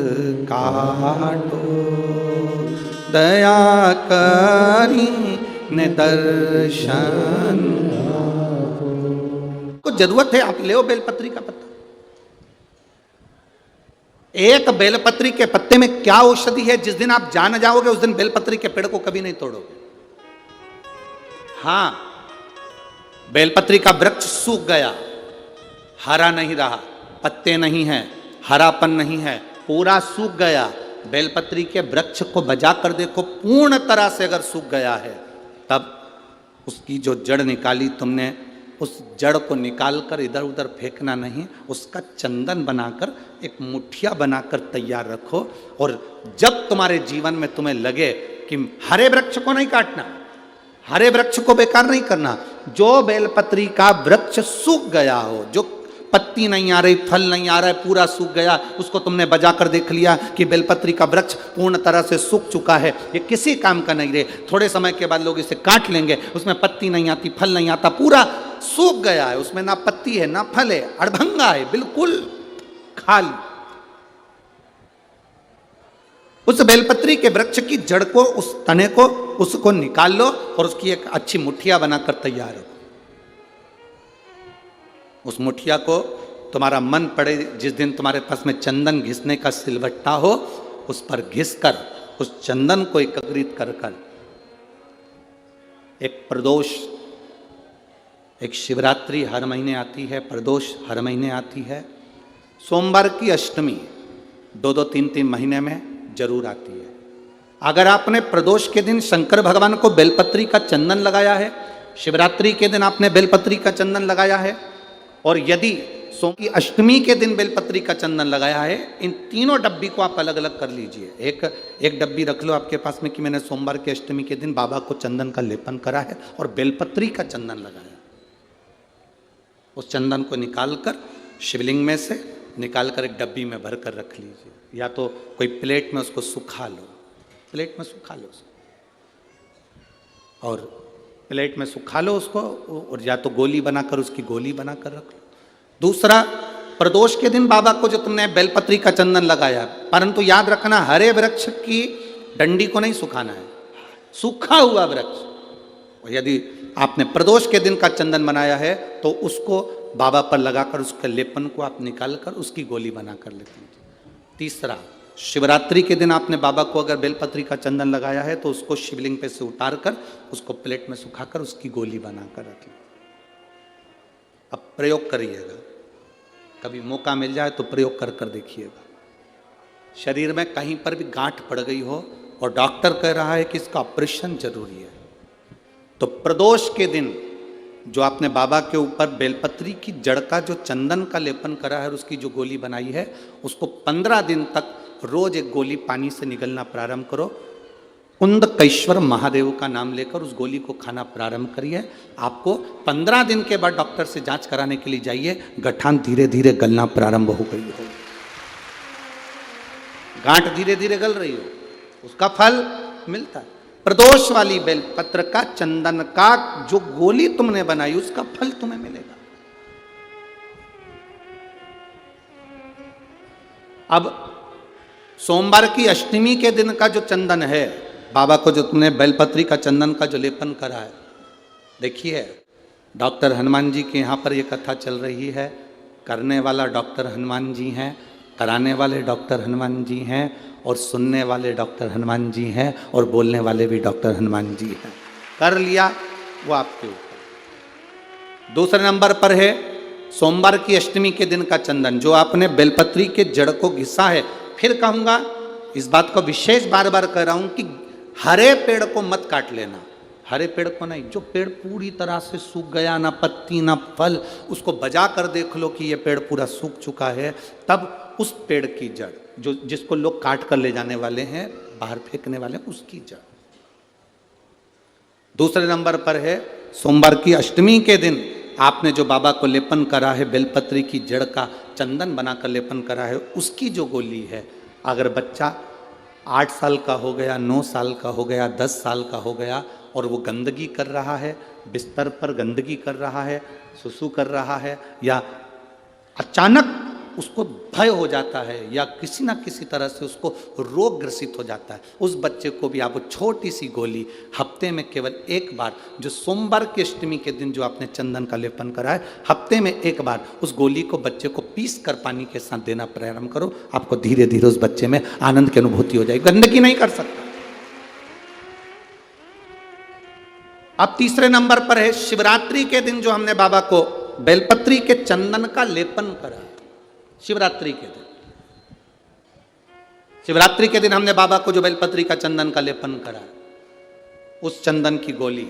काटो दया करी ने दर्शन को जरूरत है, आप ले बेलपत्री का पत्ता। एक बेलपत्री के पत्ते में क्या औषधि है, जिस दिन आप जान जाओगे उस दिन बेलपत्री के पेड़ को कभी नहीं तोड़ोगे। हां, बेलपत्री का वृक्ष सूख गया, हरा नहीं रहा, पत्ते नहीं है, हरापन नहीं है, पूरा सूख गया। बेलपत्री के वृक्ष को बजा कर देखो, पूर्ण तरह से अगर सूख गया है, तब उसकी जो जड़ निकाली तुमने, उस जड़ को निकालकर इधर उधर फेंकना नहीं, उसका चंदन बनाकर एक मुठिया बनाकर तैयार रखो। और जब तुम्हारे जीवन में तुम्हें लगे कि हरे वृक्ष को नहीं काटना, हरे वृक्ष को बेकार नहीं करना, जो बेलपत्री का वृक्ष सूख गया हो, जो पत्ती नहीं आ रही, फल नहीं आ रहा है, पूरा सूख गया, उसको तुमने बजा कर देख लिया कि बेलपत्री का वृक्ष पूर्ण तरह से सूख चुका है, ये किसी काम का नहीं रहे, थोड़े समय के बाद लोग इसे काट लेंगे, उसमें पत्ती नहीं आती, फल नहीं आता, पूरा सूख गया है, उसमें ना पत्ती है ना फल है, अड़भंगा है, बिल्कुल खाली। उस बेलपत्री के वृक्ष की जड़ को, उस तने को, उसको निकाल लो और उसकी एक अच्छी मुठिया बनाकर तैयार रखो। उस मुठिया को तुम्हारा मन पड़े, जिस दिन तुम्हारे पास में चंदन घिसने का सिलवट्टा हो, उस पर घिस कर उस चंदन को एकत्रित कर कर एक प्रदोष, एक शिवरात्रि हर महीने आती है, प्रदोष हर महीने आती है, सोमवार की अष्टमी 2-3 महीने में जरूर आती है। अगर आपने प्रदोष के दिन शंकर भगवान को बेलपत्री का चंदन लगाया है, शिवरात्रि के दिन आपने बेलपत्री का चंदन लगाया है, और यदि सोम की अष्टमी के दिन बेलपत्री का चंदन लगाया है, इन तीनों डब्बी को आप अलग अलग कर लीजिए। एक डब्बी रख लो आपके पास में कि मैंने सोमवार की अष्टमी के दिन बाबा को चंदन का लेपन करा है और बेलपत्री का चंदन लगाया। उस चंदन को निकालकर शिवलिंग में से निकालकर एक डब्बी में भर कर रख लीजिए, या तो कोई प्लेट में उसको सुखा लो, प्लेट में सुखा लो उसको, और प्लेट में सुखा लो उसको, और या तो गोली बनाकर उसकी गोली बनाकर रख लो। दूसरा, प्रदोष के दिन बाबा को जो तुमने बेलपत्री का चंदन लगाया, परंतु याद रखना हरे वृक्ष की डंडी को नहीं सुखाना है, सूखा हुआ वृक्ष। और यदि आपने प्रदोष के दिन का चंदन बनाया है तो उसको बाबा पर लगाकर उसके लेपन को आप निकालकर उसकी गोली बनाकर लेते हैं। तीसरा, शिवरात्रि के दिन आपने बाबा को अगर बेलपत्री का चंदन लगाया है तो उसको शिवलिंग पे से उतार कर उसको प्लेट में सुखाकर उसकी गोली बनाकर रखें। अब प्रयोग करिएगा, कभी मौका मिल जाए तो प्रयोग कर कर देखिएगा। शरीर में कहीं पर भी गांठ पड़ गई हो और डॉक्टर कह रहा है कि इसका ऑपरेशन जरूरी है, तो प्रदोष के दिन जो आपने बाबा के ऊपर बेलपत्री की जड़ का जो चंदन का लेपन करा है और उसकी जो गोली बनाई है, उसको 15 दिन तक रोज एक गोली पानी से निगलना प्रारंभ करो। कुंदकेश्वर महादेव का नाम लेकर उस गोली को खाना प्रारंभ करिए। आपको 15 दिन के बाद डॉक्टर से जांच कराने के लिए जाइए, गठान धीरे धीरे गलना प्रारंभ हो गई हो, गांठ धीरे धीरे गल रही हो, उसका फल मिलता है। प्रदोष वाली बेलपत्र का, चंदन का जो गोली तुमने बनाई उसका फल तुम्हें मिलेगा। अब सोमवार की अष्टमी के दिन का जो चंदन है, बाबा को जो तुमने बेलपत्री का चंदन का जो लेपन करा है, देखिए डॉक्टर हनुमान जी के यहाँ पर ये कथा चल रही है। करने वाला डॉक्टर हनुमान जी हैं, कराने वाले डॉक्टर हनुमान जी हैं, और सुनने वाले डॉक्टर हनुमान जी हैं, और बोलने वाले भी डॉक्टर हनुमान जी हैं। कर लिया वो आपके ऊपर। दूसरे नंबर पर है सोमवार की अष्टमी के दिन का चंदन, जो आपने बेलपत्री के जड़ को घिसा है। फिर कहूँगा, इस बात को विशेष बार बार कह रहा हूँ कि हरे पेड़ को मत काट लेना, हरे पेड़ को नहीं। जो पेड़ पूरी तरह से सूख गया, ना पत्ती ना फल, उसको बजा कर देख लो कि ये पेड़ पूरा सूख चुका है, तब उस पेड़ की जड़, जो जिसको लोग काट कर ले जाने वाले हैं, बाहर फेंकने वाले, उसकी जड़। दूसरे नंबर पर है सोमवार की अष्टमी के दिन आपने जो बाबा को लेपन करा है, बेलपत्री की जड़ का चंदन बनाकर लेपन करा है, उसकी जो गोली है। अगर बच्चा 8 साल का हो गया, 9 साल का हो गया, 10 साल का हो गया और वो गंदगी कर रहा है, बिस्तर पर गंदगी कर रहा है, सुसु कर रहा है, या अचानक उसको भय हो जाता है, या किसी ना किसी तरह से उसको रोग ग्रसित हो जाता है, उस बच्चे को भी आप छोटी सी गोली हफ्ते में केवल एक बार, जो सोमवार की अष्टमी के दिन जो आपने चंदन का लेपन करा है, हफ्ते में एक बार उस गोली को बच्चे को पीस कर पानी के साथ देना प्रारंभ करो। आपको धीरे धीरे उस बच्चे में आनंद की अनुभूति हो जाएगी, गंदगी नहीं कर सकता। अब तीसरे नंबर पर है शिवरात्रि के दिन जो हमने बाबा को बेलपत्री के चंदन का लेपन करा। शिवरात्रि के दिन, शिवरात्रि के दिन हमने बाबा को जो बेलपत्री का चंदन का लेपन करा, उस चंदन की गोली,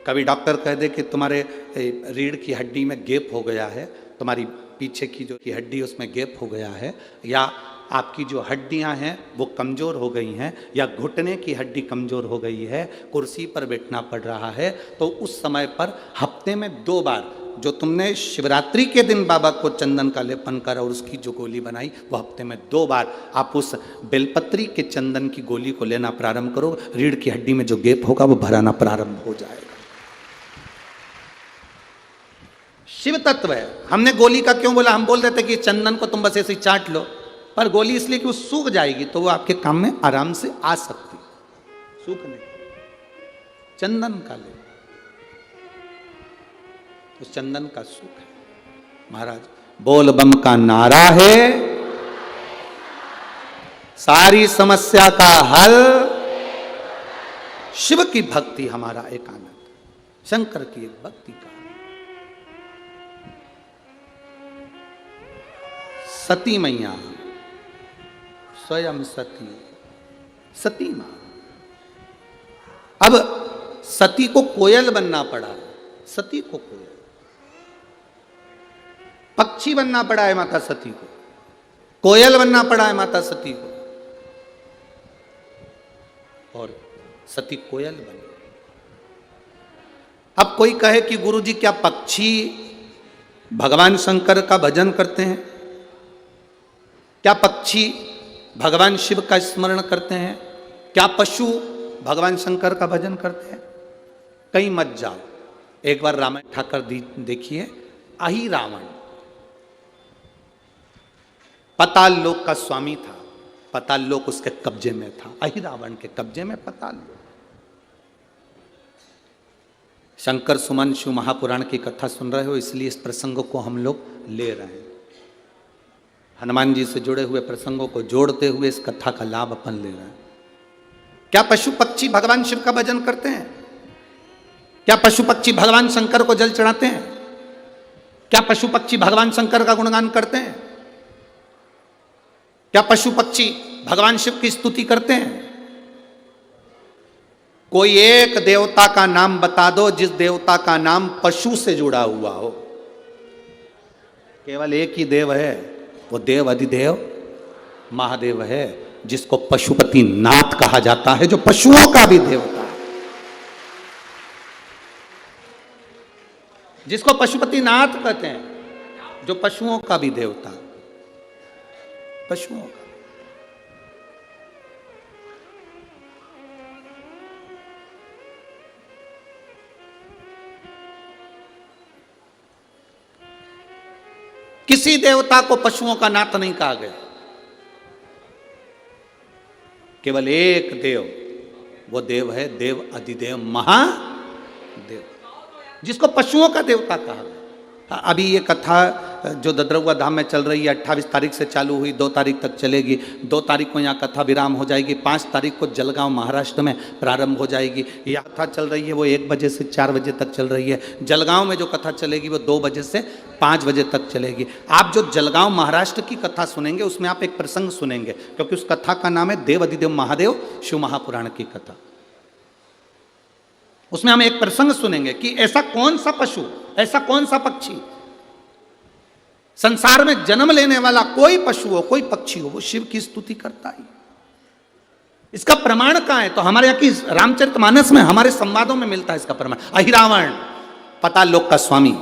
कभी डॉक्टर कह दे कि तुम्हारे रीढ़ की हड्डी में गैप हो गया है, तुम्हारी पीछे की जो की हड्डी उसमें गैप हो गया है, या आपकी जो हड्डियां हैं वो कमज़ोर हो गई हैं, या घुटने की हड्डी कमज़ोर हो गई है, कुर्सी पर बैठना पड़ रहा है, तो उस समय पर हफ्ते में 2 बार जो तुमने शिवरात्रि के दिन बाबा को चंदन का लेपन करा और उसकी जो गोली बनाई, वो हफ्ते में 2 बार आप उस बेलपत्री के चंदन की गोली को लेना प्रारंभ करो। रीढ़ की हड्डी में जो गैप होगा वो भराना प्रारंभ हो जाएगा। शिव तत्व है। हमने गोली का क्यों बोला? हम बोल रहे थे कि चंदन को तुम बस ऐसे ही चाट लो, पर गोली इसलिए कि वो सूख जाएगी, तो वो आपके काम में आराम से आ सकती। सूखने चंदन का ले, उस चंदन का सुख है। महाराज बोल बम का नारा है, सारी समस्या का हल, शिव की भक्ति हमारा एक आनंद, शंकर की एक भक्ति का। सती मैया स्वयं सती, सती मां। अब सती को कोयल बनना पड़ा, सती को कोयल, पक्षी बनना पड़ा है माता सती को, कोयल बनना पड़ा है माता सती को, और सती कोयल बनी। अब कोई कहे कि गुरुजी क्या पक्षी भगवान शंकर का भजन करते हैं? क्या पक्षी भगवान शिव का स्मरण करते हैं? क्या पशु भगवान शंकर का भजन करते हैं? कहीं मत जाओ, एक बार रामायण ठाकर देखिए। अहि रावण पताल लोक का स्वामी था, पताल लोक उसके कब्जे में था, अहि रावण के कब्जे में पताल लोक। शंकर सुमन शिव महापुराण की कथा सुन रहे हो, इसलिए इस प्रसंग को हम लोग ले रहे हैं। हनुमान जी से जुड़े हुए प्रसंगों को जोड़ते हुए इस कथा का लाभ अपन ले रहे हैं। क्या पशु पक्षी भगवान शिव का भजन करते हैं? क्या पशु पक्षी भगवान शंकर को जल चढ़ाते हैं? क्या पशु पक्षी भगवान शंकर का गुणगान करते हैं? क्या पशु पक्षी भगवान शिव की स्तुति करते हैं? कोई एक देवता का नाम बता दो जिस देवता का नाम पशु से जुड़ा हुआ हो। केवल एक ही देव है, वो देव अधिदेव महादेव है, जिसको पशुपति नाथ कहा जाता है, जो पशुओं का भी देवता है, जिसको पशुपति नाथ कहते हैं, जो पशुओं का भी देवता, पशुओं का। किसी देवता को पशुओं का नाथ नहीं कहा गया, केवल एक देव, वो देव है देव अधिदेव महादेव, जिसको पशुओं का देवता कहा गया। अभी ये कथा जो ददरौआ धाम में चल रही है 28 तारीख से चालू हुई, 2 तारीख तक चलेगी। 2 तारीख को यहाँ कथा विराम हो जाएगी, 5 तारीख को जलगांव महाराष्ट्र में प्रारंभ हो जाएगी। यह कथा चल रही है वो 1 बजे से 4 बजे तक चल रही है। जलगांव में जो कथा चलेगी वो 2 बजे से 5 बजे तक चलेगी। आप जो जलगांव महाराष्ट्र की कथा सुनेंगे उसमें आप एक प्रसंग सुनेंगे, क्योंकि उस कथा का नाम है देव अधिदेव महादेव शिव महापुराण की कथा। उसमें हम एक प्रसंग सुनेंगे कि ऐसा कौन सा पशु, ऐसा कौन सा पक्षी, संसार में जन्म लेने वाला कोई पशु हो, कोई पक्षी हो, वो शिव की स्तुति करता है। इसका प्रमाण कहां है? तो हमारे यहाँ की रामचरितमानस में, हमारे संवादों में मिलता है इसका प्रमाण। अहिरावण पाताल लोक का स्वामी,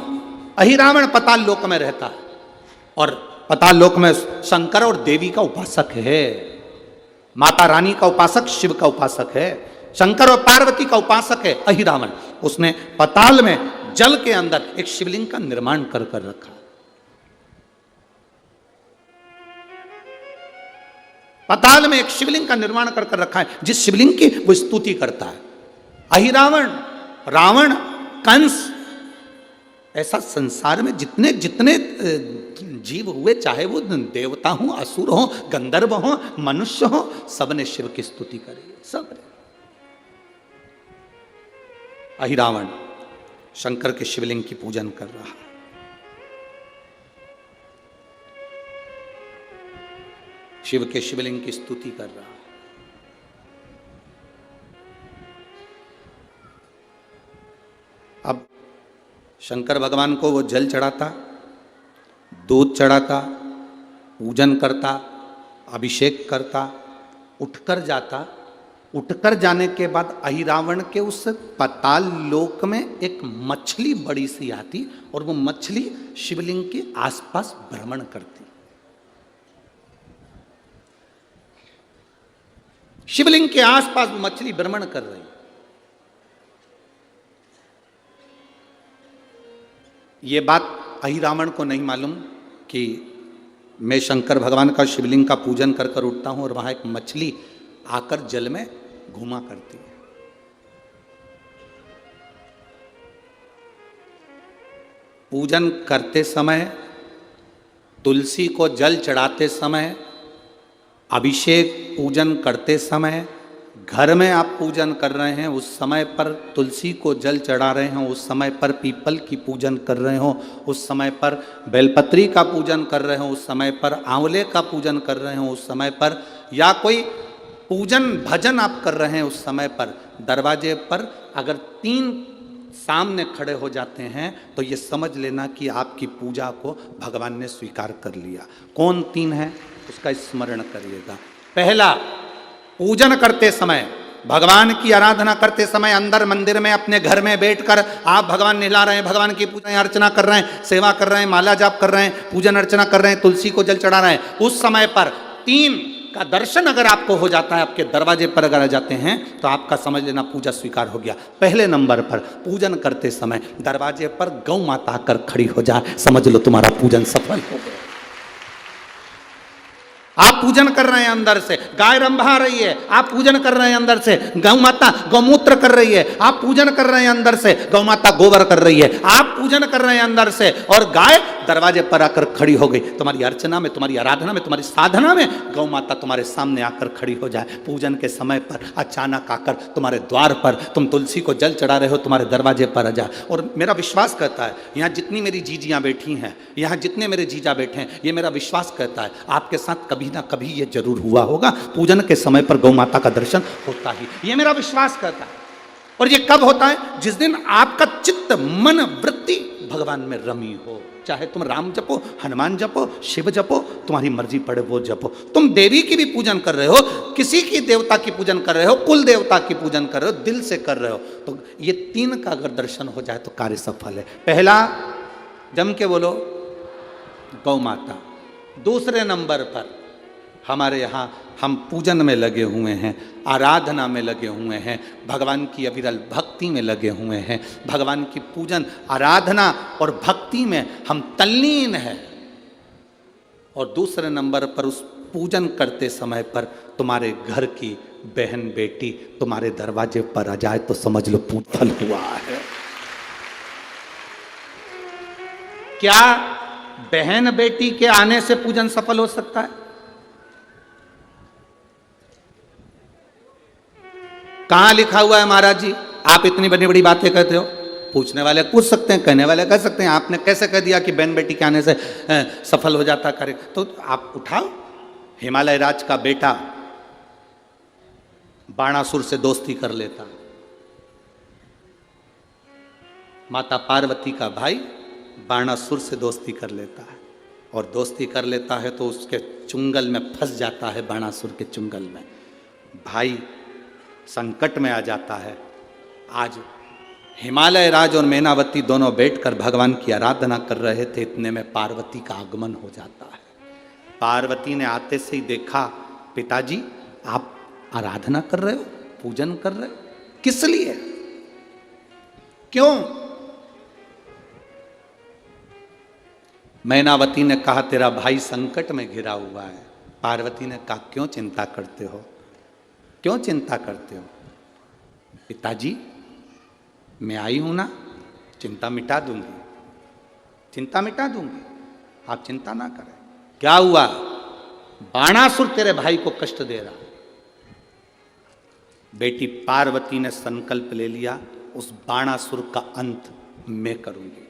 अहिरावण पाताल लोक में रहता है और पाताल लोक में शंकर और देवी का उपासक है, माता रानी का उपासक, शिव का उपासक है, शंकर और पार्वती का उपासक है अहिरावण। उसने पाताल में जल के अंदर एक शिवलिंग का निर्माण कर रखा। पाताल में एक शिवलिंग का निर्माण कर रखा है, जिस शिवलिंग की वो स्तुति करता है। अहिरावण, रावण, कंस, ऐसा संसार में जितने जितने जीव हुए, चाहे वो देवता हो, असुर हो, गंधर्व हो, मनुष्य हो, सबने शिव की स्तुति करी, सबने। अहिरावण शंकर के शिवलिंग की पूजन कर रहा है। शिव के शिवलिंग की स्तुति कर रहा है। अब शंकर भगवान को वो जल चढ़ाता, दूध चढ़ाता, पूजन करता, अभिषेक करता, उठकर जाता। उठकर जाने के बाद अहिरावण के उस पाताल लोक में एक मछली बड़ी सी आती और वो मछली शिवलिंग के आसपास भ्रमण करती। शिवलिंग के आसपास मछली भ्रमण कर रही। ये बात अहिरावण को नहीं मालूम कि मैं शंकर भगवान का शिवलिंग का पूजन कर कर उठता हूं और वहां एक मछली आकर जल में घुमा करती है। पूजन करते समय, तुलसी को जल चढ़ाते समय, अभिषेक पूजन करते समय, घर में आप पूजन कर रहे हैं उस समय पर तुलसी को जल चढ़ा रहे हो, उस समय पर पीपल की पूजन कर रहे हो, उस समय पर बेलपत्री का पूजन कर रहे हो, उस समय पर आंवले का पूजन कर रहे हो, उस समय पर या कोई पूजन भजन आप कर रहे हैं, उस समय पर दरवाजे पर अगर 3 सामने खड़े हो जाते हैं तो ये समझ लेना कि आपकी पूजा को भगवान ने स्वीकार कर लिया। कौन 3 है उसका स्मरण करिएगा। पहला, पूजन करते समय, भगवान की आराधना करते समय अंदर मंदिर में अपने घर में बैठकर आप भगवान नहला रहे हैं, भगवान की पूजा अर्चना कर रहे हैं, सेवा कर रहे हैं, माला जाप कर रहे हैं, पूजन अर्चना कर रहे हैं, तुलसी को जल चढ़ा रहे हैं, उस समय पर 3 का दर्शन अगर आपको हो जाता है, आपके दरवाजे पर अगर आ जाते हैं तो आपका समझ लेना पूजा स्वीकार हो गया। पहले नंबर पर पूजन करते समय दरवाजे पर गौ माता आकर खड़ी हो जाए, समझ लो तुम्हारा पूजन सफल हो गया। आप पूजन कर रहे हैं अंदर से, गाय रंभा रही है, आप पूजन कर रहे हैं अंदर से, गौ माता गौमूत्र कर रही है, आप पूजन कर रहे हैं अंदर से, गौ माता गोबर कर रही है, आप पूजन कर रहे हैं अंदर से और गाय दरवाजे पर आकर खड़ी हो गई। तुम्हारी अर्चना में, तुम्हारी आराधना में, तुम्हारी साधना में गौ माता तुम्हारे सामने आकर खड़ी हो जाए। पूजन के समय पर अचानक आकर तुम्हारे द्वार पर, तुम तुलसी को जल चढ़ा रहे हो, तुम्हारे दरवाजे पर आ जाए। और मेरा विश्वास कहता है, यहाँ जितनी मेरी जीजियाँ बैठी हैं, यहाँ जितने मेरे जीजा बैठे हैं, ये मेरा विश्वास कहता है आपके साथ कभी ना कभी ये जरूर हुआ होगा, पूजन के समय पर गौ माता का दर्शन होता ही, ये मेरा विश्वास कहता है। और ये कब होता है? जिस दिन आपका चित्त, मन, वृत्ति भगवान में रमी हो। चाहे तुम राम जपो, हनुमान जपो, शिव जपो, तुम्हारी मर्जी पड़े वो जपो। तुम देवी की भी पूजन कर रहे हो, किसी की देवता की पूजन कर रहे हो, कुल देवता की पूजन कर रहे हो, दिल से कर रहे हो, तो ये तीन का अगर दर्शन हो जाए तो कार्य सफल है। पहला, जम के बोलो, गौ माता। दूसरे नंबर पर हमारे यहाँ हम पूजन में लगे हुए हैं, आराधना में लगे हुए हैं, भगवान की अविरल भक्ति में लगे हुए हैं। भगवान की पूजन, आराधना और भक्ति में हम तल्लीन हैं। और दूसरे नंबर पर उस पूजन करते समय पर तुम्हारे घर की बहन बेटी तुम्हारे दरवाजे पर आ जाए तो समझ लो पूजन फल हुआ है। क्या बहन बेटी के आने से पूजन सफल हो सकता है? कहां लिखा हुआ है महाराज जी? आप इतनी बड़ी बड़ी बातें कहते हो। पूछने वाले पूछ सकते हैं, कहने वाले कह सकते हैं, आपने कैसे कह दिया कि बहन बेटी के आने से सफल हो जाता कार्य? तो आप उठाओ, हिमालय राज का बेटा बाणासुर से दोस्ती कर लेता, माता पार्वती का भाई बाणासुर से दोस्ती कर लेता है, और दोस्ती कर लेता है तो उसके चुंगल में फंस जाता है, बाणासुर के चुंगल में। भाई संकट में आ जाता है। आज हिमालय राज और मैनावती दोनों बैठकर भगवान की आराधना कर रहे थे, इतने में पार्वती का आगमन हो जाता है। पार्वती ने आते से ही देखा, पिताजी आप आराधना कर रहे हो, पूजन कर रहे हो, किस लिए, क्यों? मैनावती ने कहा तेरा भाई संकट में घिरा हुआ है। पार्वती ने कहा क्यों चिंता करते हो, क्यों चिंता करते हो? पिताजी मैं आई हूं ना, चिंता मिटा दूंगी, चिंता मिटा दूंगी, आप चिंता ना करें। क्या हुआ? बाणासुर तेरे भाई को कष्ट दे रहा। बेटी पार्वती ने संकल्प ले लिया, उस बाणासुर का अंत मैं करूंगी।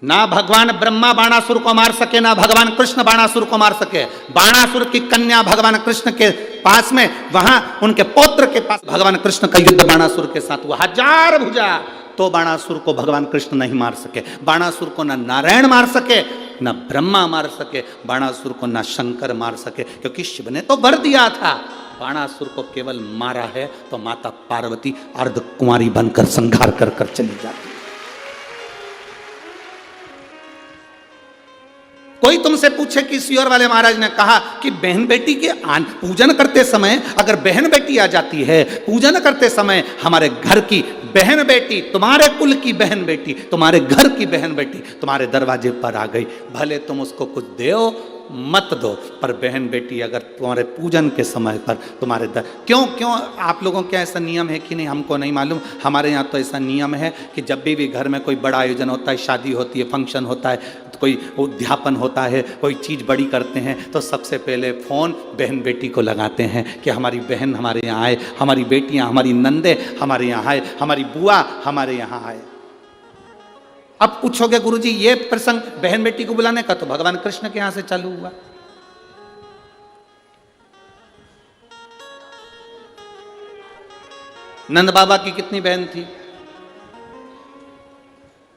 ना भगवान ब्रह्मा बाणासुर को मार सके, ना भगवान कृष्ण बाणासुर को मार सके। बाणासुर की कन्या भगवान कृष्ण के पास में, वहां उनके पौत्र के पास भगवान कृष्ण का युद्ध बाणासुर के साथ हुआ, 1000 भुजा, तो बाणासुर को भगवान कृष्ण नहीं मार सके। बाणासुर को ना नारायण मार सके, ना ब्रह्मा मार सके, बाणासुर को ना शंकर मार सके, क्योंकि शिव ने तो वर दिया था। बाणासुर को केवल मारा है तो माता पार्वती अर्ध कुंवारी बनकर संहार कर कर चली जाती। कोई तुमसे पूछे कि सियोर वाले महाराज ने कहा कि बहन बेटी के पूजन करते समय अगर बहन बेटी आ जाती है, पूजन करते समय हमारे घर की बहन बेटी, तुम्हारे कुल की बहन बेटी, तुम्हारे घर की बहन बेटी तुम्हारे दरवाजे पर आ गई, भले तुम उसको कुछ दो मत दो, पर बहन बेटी अगर तुम्हारे पूजन के समय पर तुम्हारे क्यों आप लोगों के ऐसा नियम है कि नहीं हमको नहीं मालूम। हमारे यहाँ तो ऐसा नियम है कि जब भी घर में कोई बड़ा आयोजन होता है, शादी होती है, फंक्शन होता है, तो कोई उद्यापन होता है, कोई चीज़ बड़ी करते हैं, तो सबसे पहले फ़ोन बहन बेटी को लगाते हैं कि हमारी बहन हमारे यहाँ आए, हमारी बेटियाँ, हमारी नंदे हमारे यहाँ आए, हमारी बुआ हमारे यहाँ आए। अब पूछोगे गुरुजी ये प्रसंग बहन बेटी को बुलाने का तो भगवान कृष्ण के यहां से चालू हुआ। नंद बाबा की कितनी बहन थी?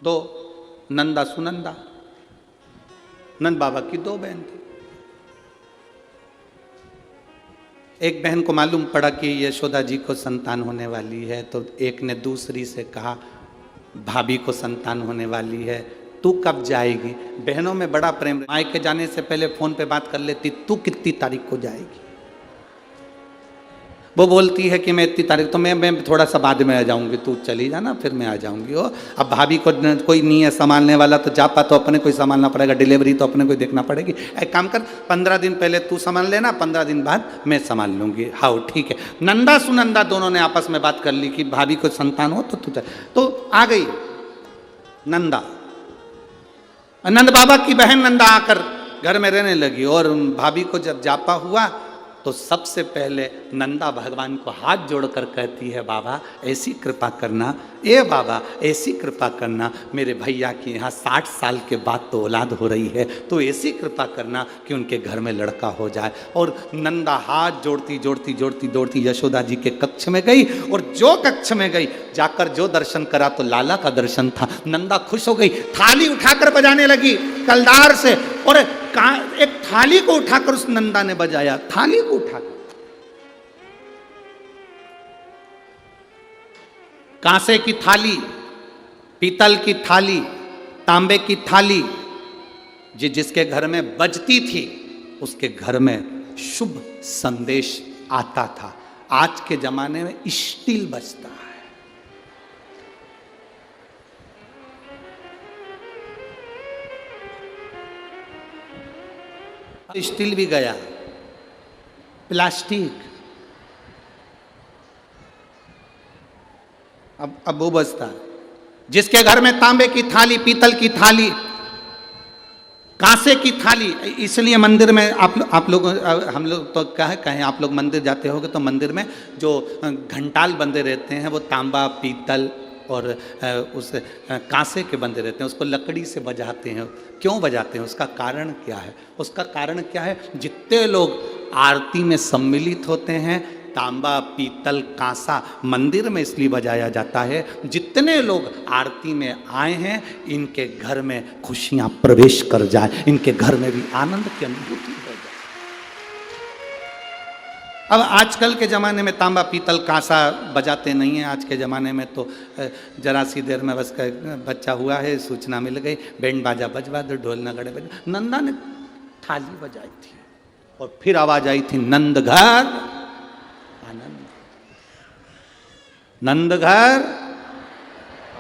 2, नंदा सुनंदा। नंद बाबा की 2 बहन थी। एक बहन को मालूम पड़ा कि यशोदा जी को संतान होने वाली है, तो एक ने दूसरी से कहा भाभी को संतान होने वाली है, तू कब जाएगी? बहनों में बड़ा प्रेम, मायके जाने से पहले फोन पे बात कर लेती, तू कितनी तारीख को जाएगी? वो बोलती है कि मैं इतनी तारीख, तो मैं थोड़ा सा बाद में आ जाऊंगी, तू चली जाना फिर मैं आ जाऊंगी। ओ अब भाभी को कोई नहीं है संभालने वाला, तो जापा तो अपने को ही संभालना पड़ेगा, डिलीवरी तो अपने को ही देखना पड़ेगी। एक काम कर, 15 दिन पहले तू संभाल लेना, 15 दिन बाद मैं संभाल लूंगी। हाँ ठीक है। नंदा सुनंदा दोनों ने आपस में बात कर ली कि भाभी को संतान हो तो तू, तो आ गई नंदा। नंद बाबा की बहन नंदा आकर घर में रहने लगी, और भाभी को जब जापा हुआ तो सबसे पहले नंदा भगवान को हाथ जोड़कर कहती है, बाबा ऐसी कृपा करना, ए बाबा ऐसी कृपा करना, मेरे भैया की यहाँ 60 साल के बाद तो औलाद हो रही है, तो ऐसी कृपा करना कि उनके घर में लड़का हो जाए। और नंदा हाथ जोड़ती जोड़ती जोड़ती जोड़ती यशोदा जी के कक्ष में गई, और जो कक्ष में गई जाकर जो दर्शन करा तो लाला का दर्शन था। नंदा खुश हो गई, थाली उठाकर बजाने लगी कलदार से, और एक थाली को उठाकर उस नंदा ने बजाया, थाली को उठाकर, कांसे की थाली, पीतल की थाली, तांबे की थाली, जिसके घर में बजती थी उसके घर में शुभ संदेश आता था। आज के जमाने में स्टील बजता है, स्टील भी गया, प्लास्टिक, अब वो बचता है। जिसके घर में तांबे की थाली, पीतल की थाली, कांसे की थाली, इसलिए मंदिर में आप लोग, हम लोग तो क्या है कहें, आप लोग मंदिर जाते होगे तो मंदिर में जो घंटाल बंदे रहते हैं वो तांबा, पीतल और उस कांसे के बंदे रहते हैं, उसको लकड़ी से बजाते हैं। क्यों बजाते हैं, उसका कारण क्या है? उसका कारण क्या है, जितने लोग आरती में सम्मिलित होते हैं, तांबा, पीतल, कांसा मंदिर में इसलिए बजाया जाता है, जितने लोग आरती में आए हैं इनके घर में खुशियां प्रवेश कर जाए, इनके घर में भी आनंद की अनुभूति हो जाए। अब आजकल के ज़माने में तांबा, पीतल, कांसा बजाते नहीं हैं। आज के ज़माने में तो जरा सी देर में बस बच्चा हुआ है, सूचना मिल गई, बैंड बाजा बजवा दो, ढोल नगाड़े बजवा। नंदा ने थाली बजाई थी और फिर आवाज आई थी, नंद घर आनंद, नंद घर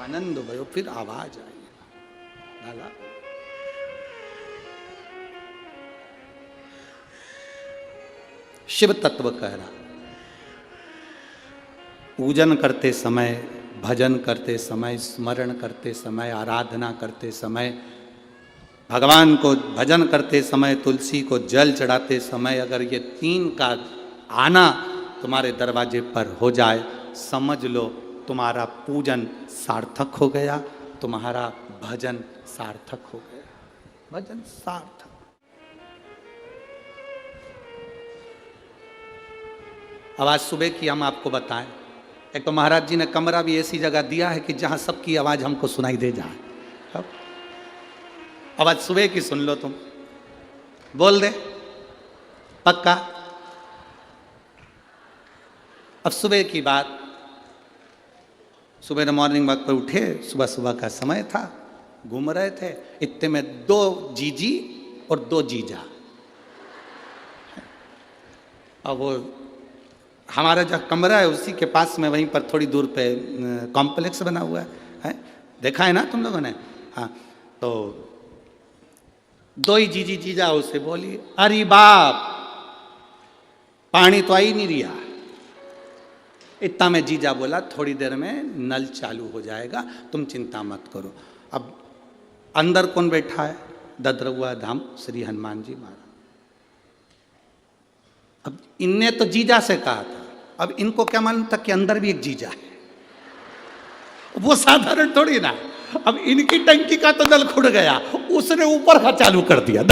आनंद भयो। फिर आवाज आई, लाला शिव तत्व कह रहा, पूजन करते समय, भजन करते समय, स्मरण करते समय, आराधना करते समय, भगवान को भजन करते समय, तुलसी को जल चढ़ाते समय अगर ये 3 का आना तुम्हारे दरवाजे पर हो जाए, समझ लो तुम्हारा पूजन सार्थक हो गया, तुम्हारा भजन सार्थक हो गया, भजन सार्थक। आवाज़ सुबह की हम आपको बताएं, एक तो महाराज जी ने कमरा भी ऐसी जगह दिया है कि जहां सबकी आवाज़ हमको सुनाई दे जाए। आवाज़ सुबह की सुन लो, तुम बोल दे पक्का। अब सुबह की बात, सुबह मॉर्निंग वॉक पर उठे, सुबह सुबह का समय था, घूम रहे थे, इतने में 2 जीजी और 2 जीजा। अब वो हमारा जो कमरा है उसी के पास में, वहीं पर थोड़ी दूर पे कॉम्प्लेक्स बना हुआ है, देखा है ना तुम लोगों ने? हाँ, तो 2 ही जीजी जीजा उससे बोली, अरे बाप पानी तो आ ही नहीं रहा। इतना में जीजा बोला, थोड़ी देर में नल चालू हो जाएगा, तुम चिंता मत करो। अब अंदर कौन बैठा है? ददरुआ धाम श्री हनुमान जी महाराज। अब इनने तो जीजा से कहा था, अब इनको क्या मालूम था कि अंदर भी एक जीजा है, वो साधारण थोड़ी ना। अब इनकी टंकी का तो नल खुड़ गया, उसने ऊपर का चालू कर दिया,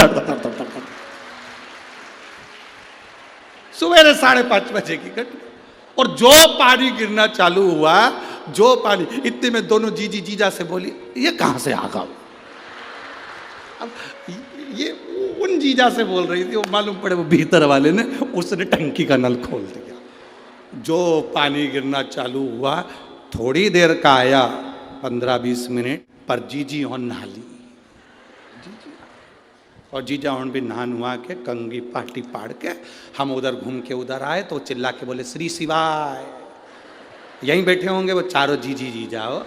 सुबह 5:30 बजे की घटना। और जो पानी गिरना चालू हुआ, जो पानी, इतने में दोनों जीजी जीजा से बोली, ये कहां से आ गया? अब ये उन जीजा से बोल रही थी, वो मालूम पड़े वो भीतर वाले ने, उसने टंकी का नल खोल दिया। जो पानी गिरना चालू हुआ, थोड़ी देर का आया, 15-20 मिनट पर जीजी और नहा ली, और जीजा और भी नहा नुहा के कंगी पाटी पाड़ के हम उधर घूम के उधर आए, तो चिल्ला के बोले, श्री शिवाय। यहीं बैठे होंगे वो चारों जीजी जीजा, हो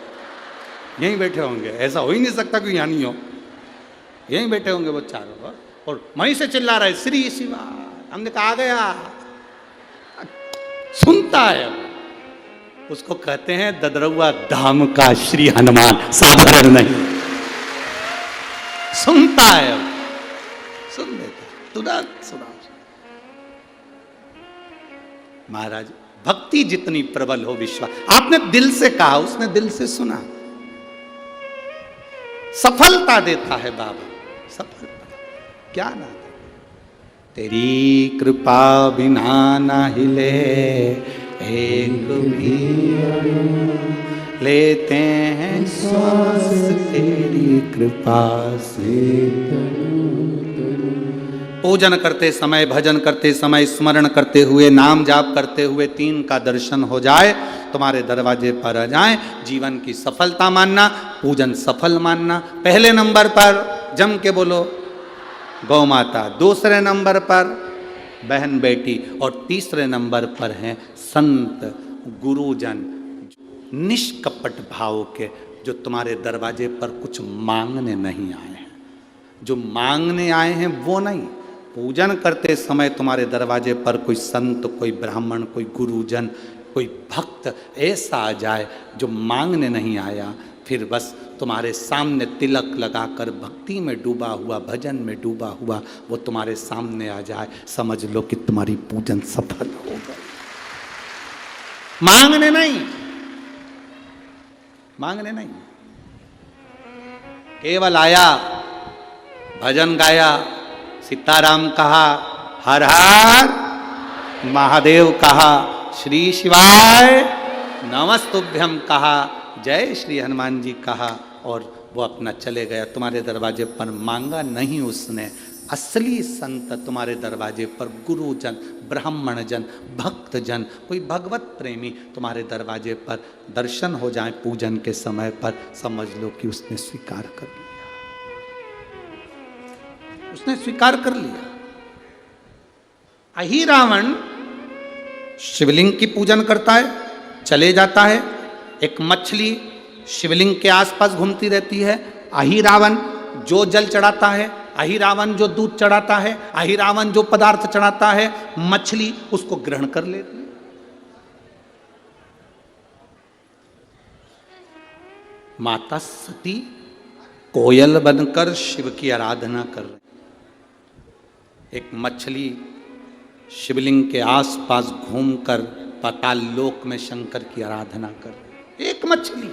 यहीं बैठे होंगे, ऐसा हो ही नहीं सकता कि यहाँ नहीं हो, यहीं बैठे होंगे वो चारों, और वहीं से चिल्ला रहे, श्री शिवाय। हमने कहा आ गया, सुनता है, उसको कहते हैं ददरुआ धाम का श्री हनुमान, साधारण नहीं, सुनता है, सुन लेता, तुरंत सुना। महाराज भक्ति जितनी प्रबल हो विश्वास, आपने दिल से कहा, उसने दिल से सुना। सफलता देता है बाबा, सफलता क्या ना। तेरी कृपा बिना ना हिले एक भी लेते हैं श्वास, तेरी कृपा से। पूजन करते समय, भजन करते समय, स्मरण करते हुए, नाम जाप करते हुए 3 का दर्शन हो जाए, तुम्हारे दरवाजे पर आ जाए, जीवन की सफलता मानना, पूजन सफल मानना। पहले नंबर पर जम के बोलो गौ माता, दूसरे नंबर पर बहन बेटी, और तीसरे नंबर पर हैं संत गुरुजन, निष्कपट भाव के, जो तुम्हारे दरवाजे पर कुछ मांगने नहीं आए हैं। जो मांगने आए हैं वो नहीं, पूजन करते समय तुम्हारे दरवाजे पर कोई संत, कोई ब्राह्मण, कोई गुरुजन, कोई भक्त ऐसा आ जाए जो मांगने नहीं आया, फिर बस तुम्हारे सामने तिलक लगाकर भक्ति में डूबा हुआ, भजन में डूबा हुआ वो तुम्हारे सामने आ जाए, समझ लो कि तुम्हारी पूजन सफल हो गई। मांगने नहीं, मांगने नहीं, केवल आया, भजन गाया, सीताराम कहा, हर हर महादेव कहा, श्री शिवाय नमस्तुभ्यम कहा, जय श्री हनुमान जी कहा, और वो अपना चले गया। तुम्हारे दरवाजे पर मांगा नहीं उसने। असली संत तुम्हारे दरवाजे पर गुरुजन, ब्राह्मण जन, भक्त जन, कोई भगवत प्रेमी तुम्हारे दरवाजे पर दर्शन हो जाए पूजन के समय पर, समझ लो कि उसने स्वीकार कर लिया, उसने स्वीकार कर लिया। अहिरावण शिवलिंग की पूजन करता है, चले जाता है, एक मछली शिवलिंग के आसपास घूमती रहती है। अहिरावण जो जल चढ़ाता है, अहिरावण जो दूध चढ़ाता है, अहिरावण जो पदार्थ चढ़ाता है, मछली उसको ग्रहण कर लेती है। माता सती कोयल बनकर शिव की आराधना कर रही, एक मछली शिवलिंग के आसपास घूमकर पाताल लोक में शंकर की आराधना कर रही, एक मछली।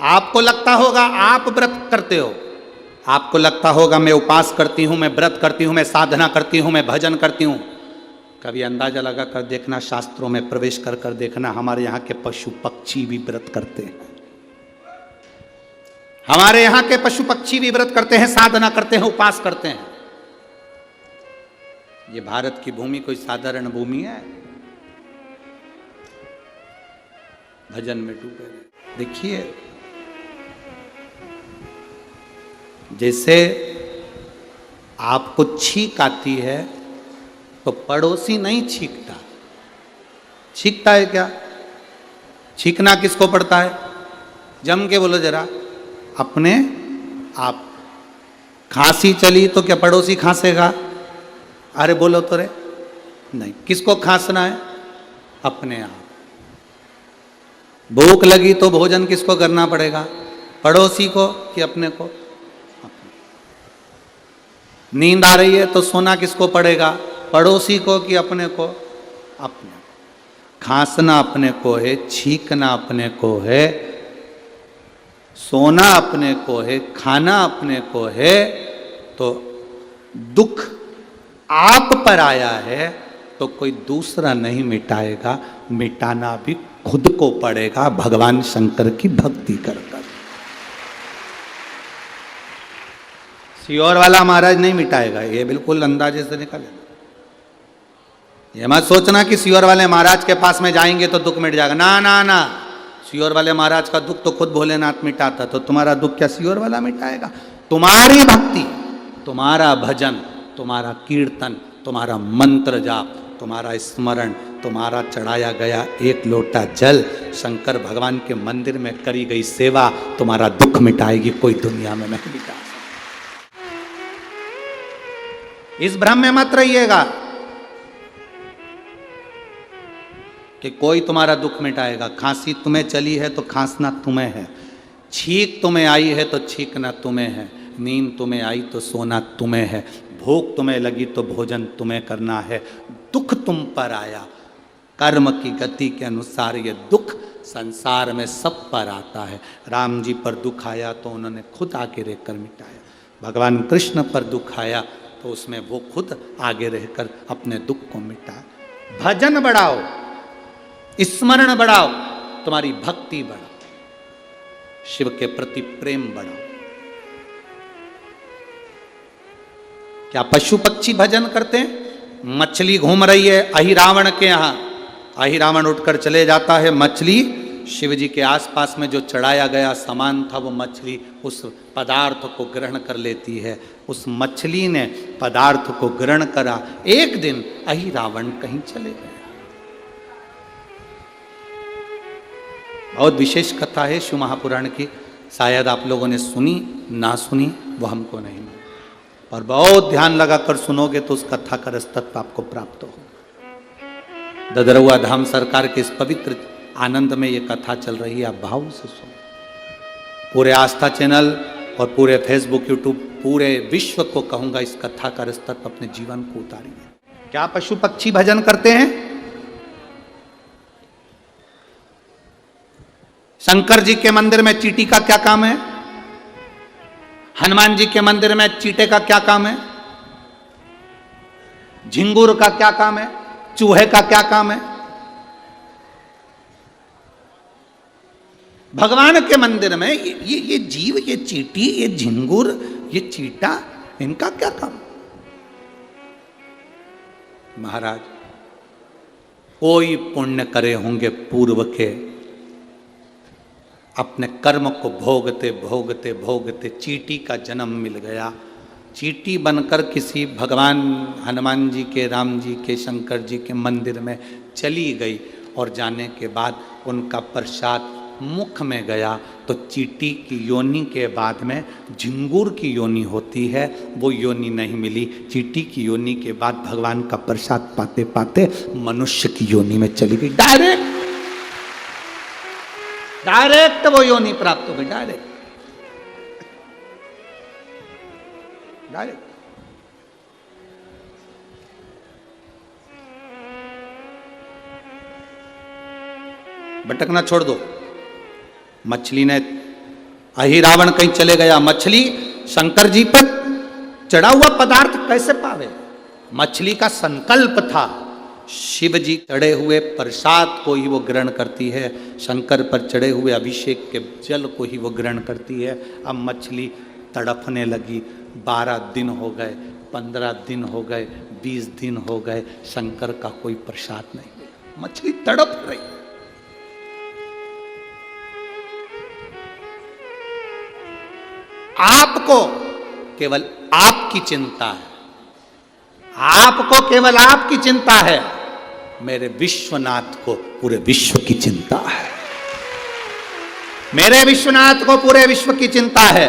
आपको लगता होगा आप व्रत करते हो, आपको लगता होगा मैं उपास करती हूं, मैं व्रत करती हूं, मैं साधना करती हूं, मैं भजन करती हूं। कभी अंदाजा लगा कर देखना, शास्त्रों में प्रवेश कर कर देखना, हमारे यहाँ के पशु पक्षी भी व्रत करते हैं। हमारे यहाँ के पशु पक्षी भी व्रत करते हैं, साधना करते हैं, उपास करते हैं। ये भारत की भूमि कोई साधारण भूमि है? भजन में डूबे। देखिए, जैसे आपको छींक आती है तो पड़ोसी नहीं छींकता, छींकता है क्या? छींकना किसको पड़ता है? जम के बोलो जरा, अपने आप। खांसी चली तो क्या पड़ोसी खांसेगा? अरे बोलो तो रे, नहीं। किसको खांसना है? अपने आप। भूख लगी तो भोजन किसको करना पड़ेगा? पड़ोसी को कि अपने को? अपने। नींद आ रही है तो सोना किसको पड़ेगा? पड़ोसी को कि अपने को? अपने। खांसना अपने को है, छींकना अपने को है, सोना अपने को है, खाना अपने को है। तो दुख आप पर आया है तो कोई दूसरा नहीं मिटाएगा, मिटाना भी खुद को पड़ेगा, भगवान शंकर की भक्ति कर कर। सियोर वाला महाराज नहीं मिटाएगा, ये बिल्कुल अंदाजे से निकाले। ये मत सोचना कि सियोर वाले महाराज के पास में जाएंगे तो दुख मिट जाएगा। ना ना ना, सियोर वाले महाराज का दुख तो खुद भोलेनाथ मिटाता, तो तुम्हारा दुख क्या सियोर वाला मिटाएगा? तुम्हारी भक्ति, तुम्हारा भजन, तुम्हारा कीर्तन, तुम्हारा मंत्र जाप, तुम्हारा स्मरण, तुम्हारा चढ़ाया गया एक लोटा जल, शंकर भगवान के मंदिर में करी गई सेवा तुम्हारा दुख मिटाएगी, कोई दुनिया में नहीं मिटा। इस भ्रम में मत रहिएगा कि कोई तुम्हारा दुख मिटाएगा। खांसी तुम्हें चली है तो खांसना तुम्हें है, छींक तुम्हें आई है तो छींकना तुम्हें है, नींद तुम्हें आई तो सोना तुम्हें है, भूख तुम्हें लगी तो भोजन तुम्हें करना है, दुख तुम पर आया कर्म की गति के अनुसार ये दुख संसार में सब पर आता है। राम जी पर दुख आया तो उन्होंने खुद आगे रहकर मिटाया, भगवान कृष्ण पर दुख आया तो उसमें वो खुद आगे रहकर अपने दुख को मिटाया। भजन बढ़ाओ, स्मरण बढ़ाओ, तुम्हारी भक्ति बढ़ाओ, शिव के प्रति प्रेम बढ़ाओ। क्या पशु पक्षी भजन करते हैं? मछली घूम रही है अहिरावण के यहाँ, अहिरावण उठकर चले जाता है, मछली शिव जी के आसपास में जो चढ़ाया गया सामान था वो मछली उस पदार्थ को ग्रहण कर लेती है। उस मछली ने पदार्थ को ग्रहण करा। एक दिन अहिरावण कहीं चले गया। बहुत विशेष कथा है शिव महापुराण की, शायद आप लोगों ने सुनी ना सुनी वो हमको नहीं मालूम, और बहुत ध्यान लगाकर सुनोगे तो उस कथा का रसतत्व आपको प्राप्त हो। ददरुआ धाम सरकार के इस पवित्र आनंद में ये कथा चल रही है, आप भाव से सुनो। पूरे आस्था चैनल और पूरे फेसबुक यूट्यूब पूरे विश्व को कहूंगा इस कथा का रसतत्व अपने जीवन को उतारिए। क्या पशु पक्षी भजन करते हैं? शंकर जी के मंदिर में चींटी का क्या काम है? हनुमान जी के मंदिर में चींटे का क्या काम है? झिंगुर का क्या काम है? चूहे का क्या काम है? भगवान के मंदिर में ये जीव, ये चींटी, ये झिंगुर, ये चींटा, इनका क्या काम? महाराज कोई पुण्य करे होंगे पूर्व के, अपने कर्म को भोगते भोगते भोगते चींटी का जन्म मिल गया। चींटी बनकर किसी भगवान हनुमान जी के, राम जी के, शंकर जी के मंदिर में चली गई, और जाने के बाद उनका प्रसाद मुख में गया तो चींटी की योनि के बाद में झिंगुर की योनि होती है, वो योनि नहीं मिली। चींटी की योनि के बाद भगवान का प्रसाद पाते पाते मनुष्य की योनि में चली गई। डायरेक्ट वो योनि प्राप्त हो गई, डायरेक्ट। भटकना छोड़ दो। मछली ने, अहिरावण कहीं चले गया, मछली शंकर जी पर चढ़ा हुआ पदार्थ कैसे पावे? मछली का संकल्प था शिव जी चढ़े हुए प्रसाद को ही वो ग्रहण करती है, शंकर पर चढ़े हुए अभिषेक के जल को ही वो ग्रहण करती है। अब मछली तड़पने लगी। 12 दिन हो गए, 15 दिन हो गए, 20 दिन हो गए, शंकर का कोई प्रसाद नहीं मिला। मछली तड़प रही। आपको केवल आपकी चिंता है, आपको केवल आपकी चिंता है, मेरे विश्वनाथ को पूरे विश्व की चिंता है। मेरे विश्वनाथ को पूरे विश्व की चिंता है।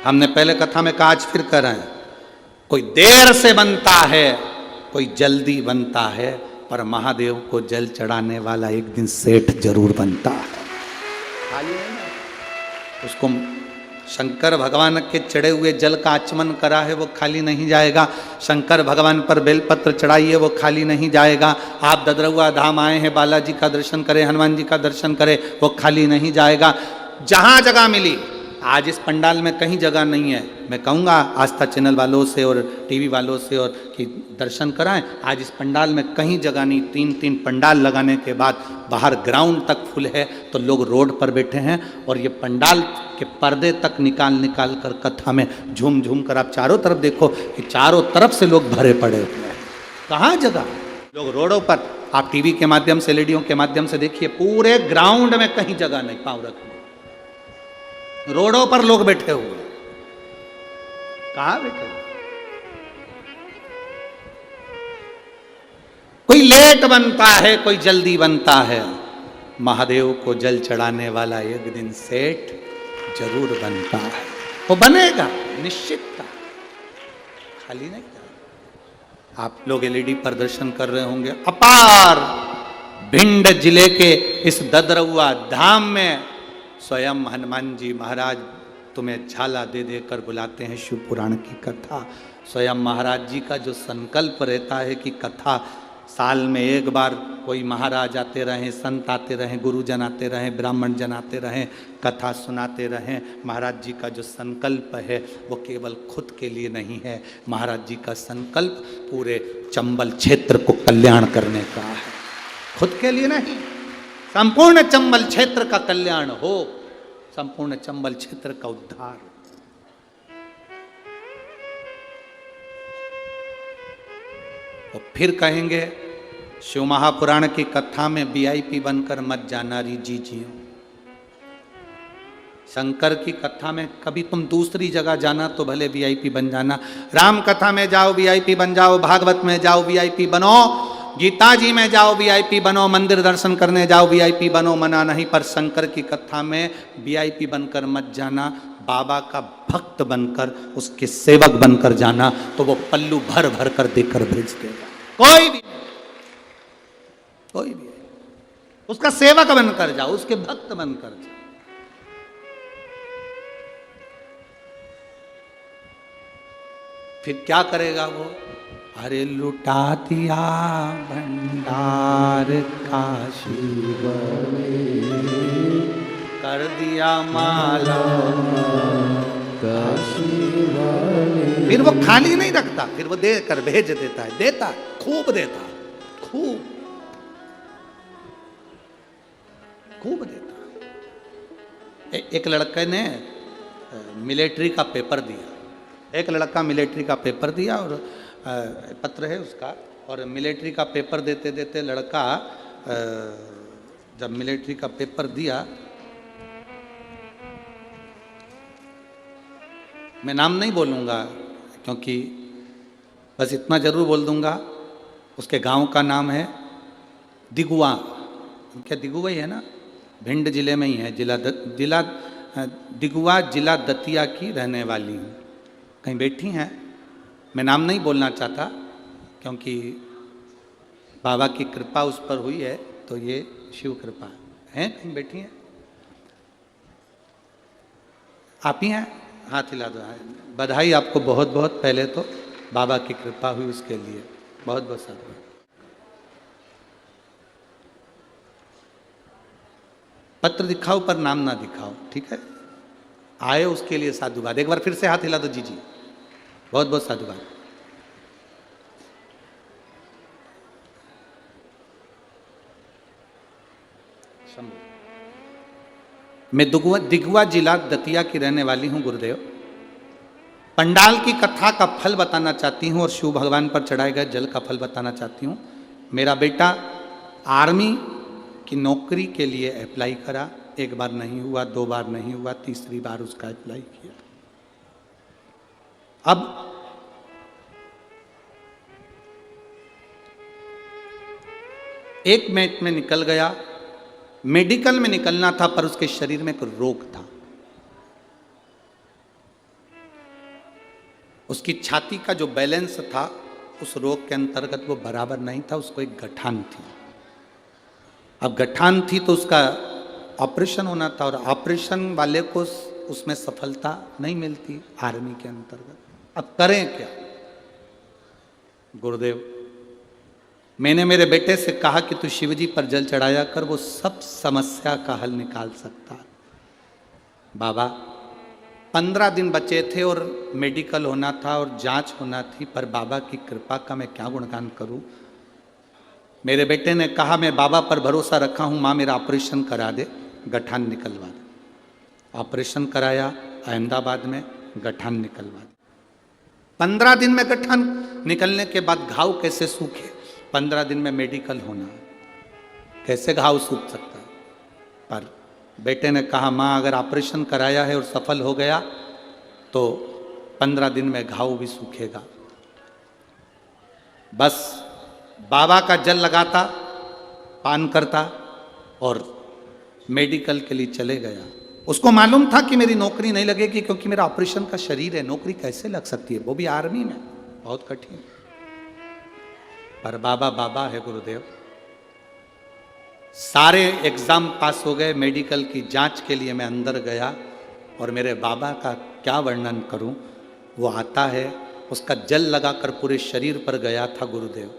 हमने पहले कथा में कहा, आज फिर कह रहे हैं, कोई देर से बनता है, कोई जल्दी बनता है, पर महादेव को जल चढ़ाने वाला एक दिन सेठ जरूर बनता है। खाली नहीं है। उसको शंकर भगवान के चढ़े हुए जल का आचमन करा है, वो खाली नहीं जाएगा। शंकर भगवान पर बेलपत्र चढ़ाइए, वो खाली नहीं जाएगा। आप ददरुआ धाम आए हैं, बालाजी का दर्शन करें, हनुमान जी का दर्शन करें, वो खाली नहीं जाएगा। जहां जगह मिली, आज इस पंडाल में कहीं जगह नहीं है, मैं कहूँगा आस्था चैनल वालों से और टीवी वालों से और कि दर्शन कराएं। आज इस पंडाल में कहीं जगह नहीं। 3-3 पंडाल लगाने के बाद बाहर ग्राउंड तक फुल है, तो लोग रोड पर बैठे हैं, और ये पंडाल के पर्दे तक निकाल कर कथा में झूम झूम कर आप चारों तरफ देखो कि चारों तरफ से लोग भरे पड़े हुए हैं। कहाँ जगह? लोग रोडों पर, आप टीवी के माध्यम से, एलईडीओं के माध्यम से देखिए, पूरे ग्राउंड में कहीं जगह नहीं पाँव रखने। रोडों पर लोग बैठे हुए। कहाँ बैठे? कोई लेट बनता है, कोई जल्दी बनता है। महादेव को जल चढ़ाने वाला एक दिन सेठ जरूर बनता है। वो बनेगा निश्चित था, खाली नहीं था। आप लोग एलईडी पर दर्शन कर रहे होंगे। अपार भिंड जिले के इस ददरुआ धाम में स्वयं हनुमान जी महाराज तुम्हें झाला दे देकर बुलाते हैं शिव पुराण की कथा। स्वयं महाराज जी का जो संकल्प रहता है कि कथा साल में एक बार कोई महाराज आते रहें, संत आते रहें, गुरुजन आते रहें, ब्राह्मण जन आते रहें, कथा सुनाते रहें। महाराज जी का जो संकल्प है वो केवल खुद के लिए नहीं है, महाराज जी का संकल्प पूरे चंबल क्षेत्र को कल्याण करने का है, खुद के लिए नहीं। संपूर्ण चंबल क्षेत्र का कल्याण हो, संपूर्ण चंबल क्षेत्र का उद्धार। तो फिर कहेंगे शिव महापुराण की कथा में वीआईपी बनकर मत जाना री जी जियो। शंकर की कथा में कभी तुम दूसरी जगह जाना तो भले वीआईपी बन जाना, राम कथा में जाओ वीआईपी बन जाओ, भागवत में जाओ वीआईपी बनो, गीता जी में जाओ वीआईपी बनो, मंदिर दर्शन करने जाओ वीआईपी बनो, मना नहीं। पर शंकर की कथा में वीआईपी बनकर मत जाना, बाबा का भक्त बनकर, उसके सेवक बनकर जाना, तो वो पल्लू भर भर कर देकर भेज देगा। कोई भी उसका सेवक बनकर जाओ, उसके भक्त बनकर जाओ। फिर क्या करेगा वो? अरे लुटा दिया भंडार काशी कर दिया माला काशी। फिर वो खाली नहीं रखता, फिर वो देकर भेज देता है, देता खूब देता, खूब खूब देता। एक लड़के ने मिलिट्री का पेपर दिया, एक लड़का मिलिट्री का पेपर दिया और पत्र है उसका, और मिलिट्री का पेपर देते देते लड़का जब मिलिट्री का पेपर दिया, मैं नाम नहीं बोलूँगा क्योंकि बस इतना ज़रूर बोल दूँगा, उसके गांव का नाम है दिगुआ। क्या दिगुआ ही है ना, भिंड जिले में ही है, जिला दिगुआ, जिला दतिया की रहने वाली हूँ। कहीं बैठी हैं, मैं नाम नहीं बोलना चाहता क्योंकि बाबा की कृपा उस पर हुई है, तो ये शिव कृपा है। कहीं बैठी हैं, आप ही हैं, हाथ हिला दो। बधाई आपको बहुत बहुत, पहले तो बाबा की कृपा हुई उसके लिए बहुत बहुत साधुवाद। पत्र दिखाओ पर नाम ना दिखाओ, ठीक है? आए उसके लिए साधुवाद। एक बार फिर से हाथ हिला दो जी जी, बहुत बहुत साधुवाद। मैं दिगुआ जिला दतिया की रहने वाली हूं गुरुदेव। पंडाल की कथा का फल बताना चाहती हूं और शिव भगवान पर चढ़ाए गए जल का फल बताना चाहती हूं। मेरा बेटा आर्मी की नौकरी के लिए अप्लाई करा, एक बार नहीं हुआ, दो बार नहीं हुआ, तीसरी बार उसका अप्लाई किया। अब एक मिनट में निकल गया, मेडिकल में निकलना था पर उसके शरीर में एक रोग था, उसकी छाती का जो बैलेंस था उस रोग के अंतर्गत वो बराबर नहीं था, उसको एक गठान थी। अब गठान थी तो उसका ऑपरेशन होना था और ऑपरेशन वाले को उसमें सफलता नहीं मिलती आर्मी के अंतर्गत। अब करें क्या? गुरुदेव, मैंने मेरे बेटे से कहा कि तू शिवजी पर जल चढ़ाया कर, वो सब समस्या का हल निकाल सकता है। बाबा 15 दिन बचे थे और मेडिकल होना था और जांच होना थी, पर बाबा की कृपा का मैं क्या गुणगान करूं। मेरे बेटे ने कहा मैं बाबा पर भरोसा रखा हूं, माँ मेरा ऑपरेशन करा दे, गठान निकलवा दे। ऑपरेशन कराया अहमदाबाद में, गठान निकलवा दे। 15 दिन में गठान निकलने के बाद घाव कैसे सूखे? 15 दिन में मेडिकल होना, कैसे घाव सूख सकता? पर बेटे ने कहा माँ अगर ऑपरेशन कराया है और सफल हो गया तो 15 दिन में घाव भी सूखेगा। बस बाबा का जल लगाता, पान करता और मेडिकल के लिए चले गया। उसको मालूम था कि मेरी नौकरी नहीं लगेगी क्योंकि मेरा ऑपरेशन का शरीर है, नौकरी कैसे लग सकती है, वो भी आर्मी में, बहुत कठिन। पर बाबा बाबा है गुरुदेव, सारे एग्ज़ाम पास हो गए, मेडिकल की जांच के लिए मैं अंदर गया और मेरे बाबा का क्या वर्णन करूं। वो आता है, उसका जल लगाकर पूरे शरीर पर गया था गुरुदेव।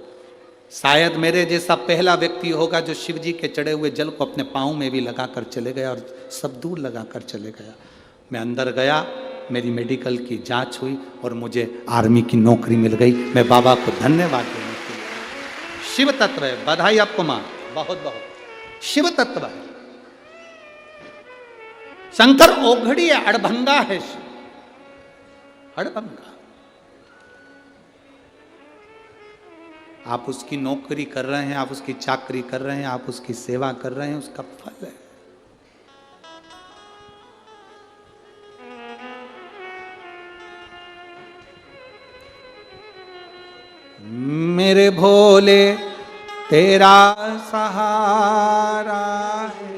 शायद मेरे जैसा पहला व्यक्ति होगा जो शिव जी के चढ़े हुए जल को अपने पाँव में भी लगाकर चले गया और सब दूर लगाकर चले गया। मैं अंदर गया, मेरी मेडिकल की जांच हुई और मुझे आर्मी की नौकरी मिल गई। मैं बाबा को धन्यवाद देने के लिए। शिव तत्व है, बधाई आपको माँ, बहुत बहुत शिव तत्व है। शंकर ओघड़ी है, अड़भंगा है शिव, अड़भंगा। आप उसकी नौकरी कर रहे हैं, आप उसकी चाकरी कर रहे हैं, आप उसकी सेवा कर रहे हैं, उसका फल है। मेरे भोले तेरा सहारा है,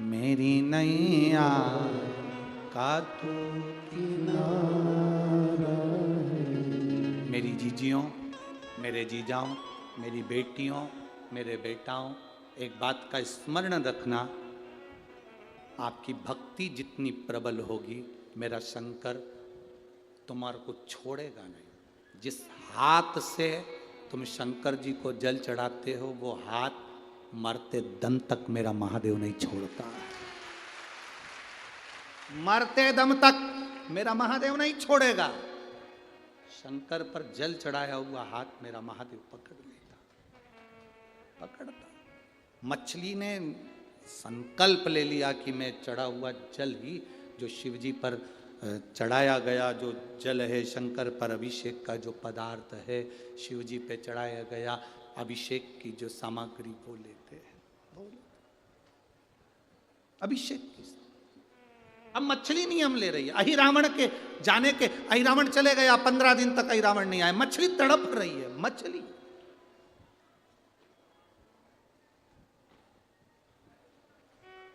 मेरी नैया का तू किनारा है। मेरी जीजियों, मेरे जीजाओं, मेरी बेटियों, मेरे बेटाओं, एक बात का स्मरण रखना, आपकी भक्ति जितनी प्रबल होगी, मेरा शंकर तुम्हारे को छोड़ेगा नहीं। जिस हाथ से तुम शंकर जी को जल चढ़ाते हो, वो हाथ मरते दम तक मेरा महादेव नहीं छोड़ता। मरते दम तक मेरा महादेव नहीं छोड़ेगा। शंकर पर जल चढ़ाया हुआ हाथ मेरा महादेव पकड़ लेता, पकड़ता। मछली ने संकल्प ले लिया कि मैं चढ़ा हुआ जल ही, जो शिव जी पर चढ़ाया गया जो जल है, शंकर पर अभिषेक का जो पदार्थ है, शिव जी पे चढ़ाया गया अभिषेक की जो सामग्री, वो लेते हैं, अभिषेक की। अब मछली नहीं हम ले रही है। अहिरावण के जाने के, अहिरावण चले गया, 15 दिन तक अहिरावण नहीं आया, मछली तड़प रही है। मछली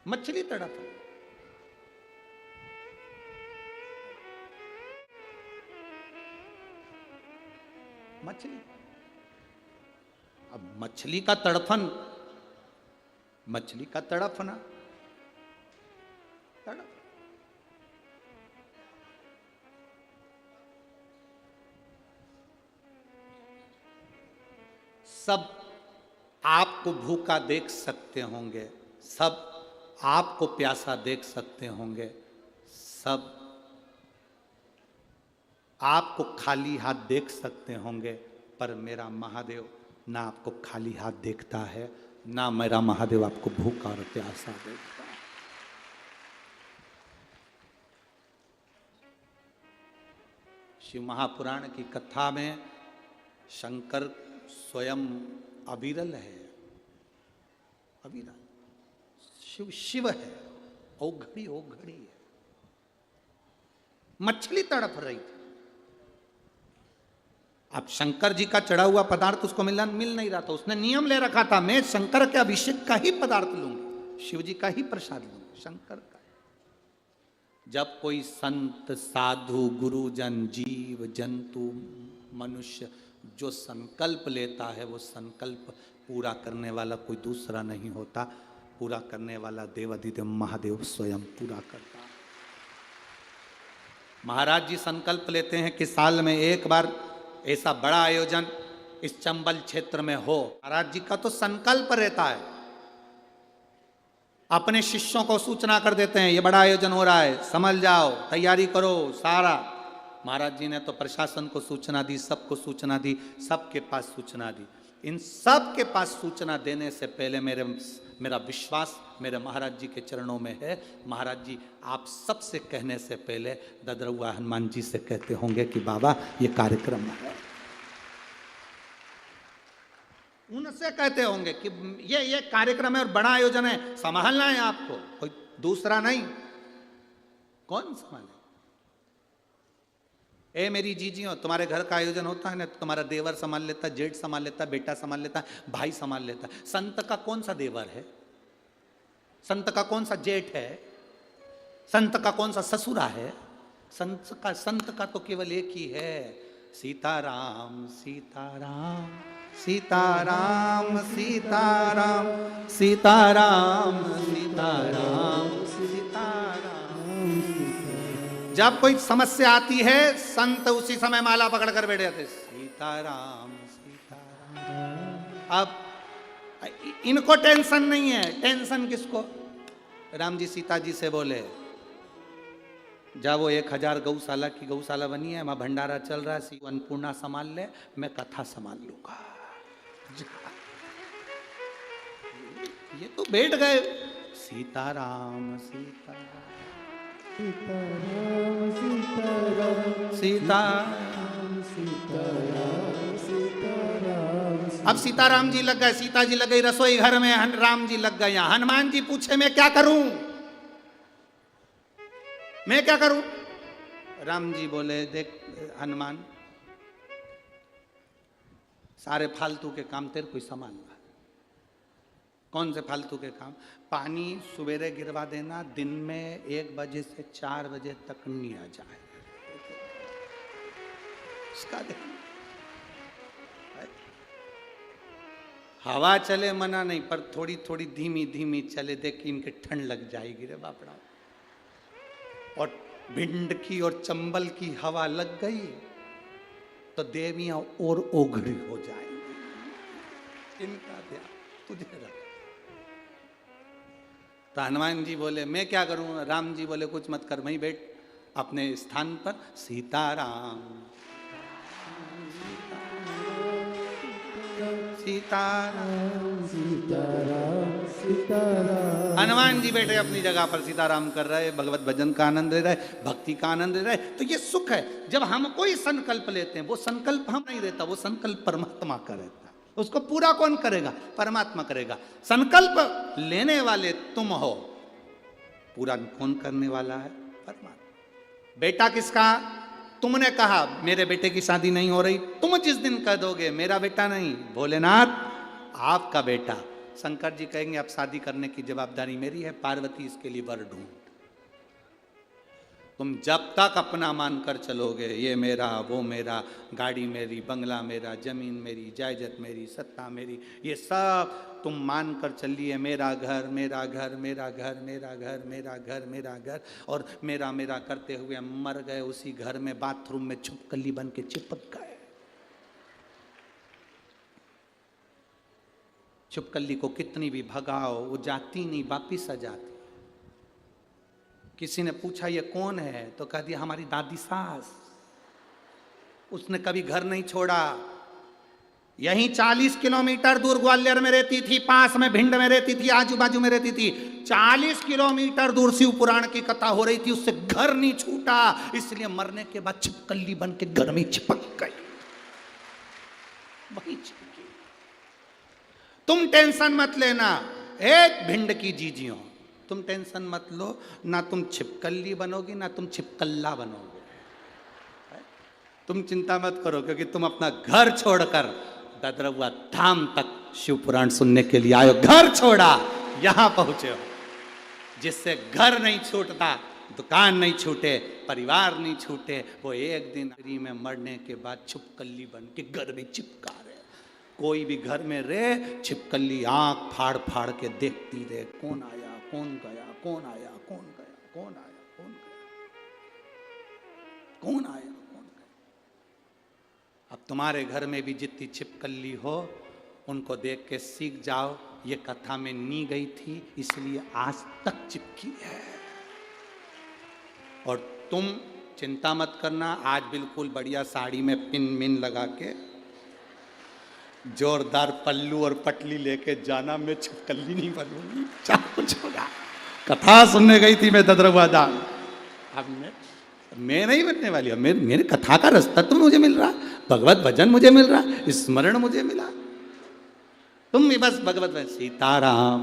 मछली तड़प रही है। मछली, अब मछली का तड़फन, मछली का तड़फना, तड़प। सब आपको भूखा देख सकते होंगे, सब आपको प्यासा देख सकते होंगे, सब आपको खाली हाथ देख सकते होंगे, पर मेरा महादेव ना आपको खाली हाथ देखता है, ना मेरा महादेव आपको भूखा और प्यासा देखता है। शिव महापुराण की कथा में शंकर स्वयं अविरल है, अविरल शिव शिव है, ओघड़ी ओघड़ी है। मछली तड़प रही थी। अब शंकर जी का चढ़ा हुआ पदार्थ उसको मिल नहीं रहा था। उसने नियम ले रखा था, मैं शंकर के अभिषेक का ही पदार्थ लूंगी, शिव जी का ही प्रसाद लूंगी, शंकर का। जब कोई संत साधु गुरुजन जीव जंतु मनुष्य जो संकल्प लेता है, वो संकल्प पूरा करने वाला कोई दूसरा नहीं होता, पूरा करने वाला देवाधिदेव महादेव स्वयं पूरा करता है। महाराज जी संकल्प लेते हैं कि साल में एक बार ऐसा बड़ा आयोजन इस चंबल क्षेत्र में हो। महाराज जी का तो संकल्प रहता है, अपने शिष्यों को सूचना कर देते हैं, ये बड़ा आयोजन हो रहा है, समझ जाओ, तैयारी करो सारा। महाराज जी ने तो प्रशासन को सूचना दी, सबको सूचना दी, सबके पास सूचना दी। इन सब के पास सूचना देने से पहले मेरा विश्वास मेरे महाराज जी के चरणों में है। महाराज जी आप सबसे कहने से पहले ददरुआ हनुमान जी से कहते होंगे कि बाबा ये कार्यक्रम है, उनसे कहते होंगे कि ये कार्यक्रम है और बड़ा आयोजन है, संभालना है आपको, कोई दूसरा नहीं। कौन संभाले? ए मेरी जीजियों, तुम्हारे घर का आयोजन होता है ना, तुम्हारा देवर संभाल लेता है, जेठ संभाल लेता है, बेटा संभाल लेता है, भाई संभाल लेता है। संत का कौन सा देवर है? संत का कौन सा जेठ है? संत का कौन सा ससुरा है? संत का तो केवल एक ही है, सीताराम सीताराम सीताराम सीताराम सीताराम सीताराम सीताराम। जब कोई समस्या आती है संत उसी समय माला पकड़ कर बैठ जाते, सीताराम सीताराम। अब इनको टेंशन नहीं है, टेंशन किसको? राम जी सीता जी से बोले, जब वो 1000 गौशाला की गौशाला बनी है, वहां भंडारा चल रहा है, अन्नपूर्णा संभाल ले, मैं कथा संभाल लूंगा। ये तो बैठ गए, सीताराम सीताराम सीताराम सीताराम सीताराम सीताराम सीताराम। अब सीताराम जी लग गए, सीता जी लग गई रसोई घर में, राम जी लग गए यहाँ। हनुमान जी पूछे मैं क्या करूं, मैं क्या करूं? राम जी बोले देख हनुमान, सारे फालतू के काम तेरे कोई संभालना। कौन से फालतू के काम? पानी सवेरे गिरवा देना, दिन में 1 बजे से 4 बजे तक नहीं आ जाए, इसका देख। हवा चले मना नहीं, पर थोड़ी थोड़ी धीमी धीमी चले, देख इनके ठंड लग जाएगी रे बापड़ा। और भिंड की और चंबल की हवा लग गई तो देवियां और ओघड़ी हो जाएंगी। इनका ध्यान तुझे रख। तो हनुमान जी बोले मैं क्या करूं? राम जी बोले कुछ मत कर, वहीं बैठ अपने स्थान पर। सीताराम सीताराम सीताराम सीताराम। हनुमान जी बैठे अपनी जगह पर सीताराम कर रहे, भगवत भजन का आनंद ले रहे, भक्ति का आनंद ले रहे। तो ये सुख है। जब हम कोई संकल्प लेते हैं, वो संकल्प हम नहीं रहता, वो संकल्प परमात्मा का रहता है। उसको पूरा कौन करेगा? परमात्मा करेगा। संकल्प लेने वाले तुम हो, पूरा कौन करने वाला है? परमात्मा। बेटा किसका? तुमने कहा मेरे बेटे की शादी नहीं हो रही, तुम जिस दिन कह दोगे मेरा बेटा नहीं, भोलेनाथ आपका बेटा, शंकर जी कहेंगे अब शादी करने की जवाबदारी मेरी है, पार्वती इसके लिए वर ढूंढ। तुम जब तक अपना मानकर चलोगे, ये मेरा वो मेरा, गाड़ी मेरी, बंगला मेरा, जमीन मेरी, जायदाद मेरी, सत्ता मेरी, ये सब तुम मानकर चलिए मेरा घर मेरा घर मेरा घर मेरा घर मेरा घर मेरा घर, और मेरा मेरा करते हुए मर गए उसी घर में, बाथरूम में छुपकली बन के चिपक गए। छुपकली को कितनी भी भगाओ वो जाती नहीं, वापिस आ जाती। किसी ने पूछा ये कौन है, तो कह दिया हमारी दादी सास, उसने कभी घर नहीं छोड़ा। यहीं 40 किलोमीटर दूर ग्वालियर में रहती थी, पास में भिंड में रहती थी, आजू बाजू में रहती थी। 40 किलोमीटर दूर शिव पुराण की कथा हो रही थी, उससे घर नहीं छूटा, इसलिए मरने के बाद छिपकली बन के घर में चिपक गई, वही चिपकी। तुम टेंशन मत लेना, एक भिंड की जीजियों, तुम टेंशन मत लो, ना तुम छिपकली बनोगी ना तुम छिपकल्ला बनोगे। तुम चिंता मत करो, क्योंकि तुम अपना घर छोड़कर ददरवा धाम तक शिव पुराण सुनने के लिए आयो। घर छोड़ा, यहां पहुंचे हो। जिससे घर नहीं छूटता, दुकान नहीं छूटे, परिवार नहीं छूटे, वो एक दिन में मरने के बाद छिपकली बन के घर में चिपका रहे। कोई भी घर में रहे, छिपकली आंख फाड़ फाड़ के देखती रहे, कौन आया कौन गया, कौन आया कौन गया, कौन आया कौन गया, कौन आया कौन गया। अब तुम्हारे घर में भी जितनी छिपकली हो, उनको देख के सीख जाओ, ये कथा में नी गई थी इसलिए आज तक चिपकी है। और तुम चिंता मत करना, आज बिल्कुल बढ़िया साड़ी में पिन मिन लगा के जोरदार पल्लू और पटली लेके जाना, मैं छिपकली नहीं बनूंगी, चाहे कुछ होगा। कथा सुनने गई थी मैं ददरवा धाम, अब मैं नहीं बनने वाली, अब मेरे कथा का रास्ता तो मुझे मिल रहा, भगवत भजन मुझे मिल रहा, स्मरण मुझे मिला। तुम भी बस भगवत भजन, सीताराम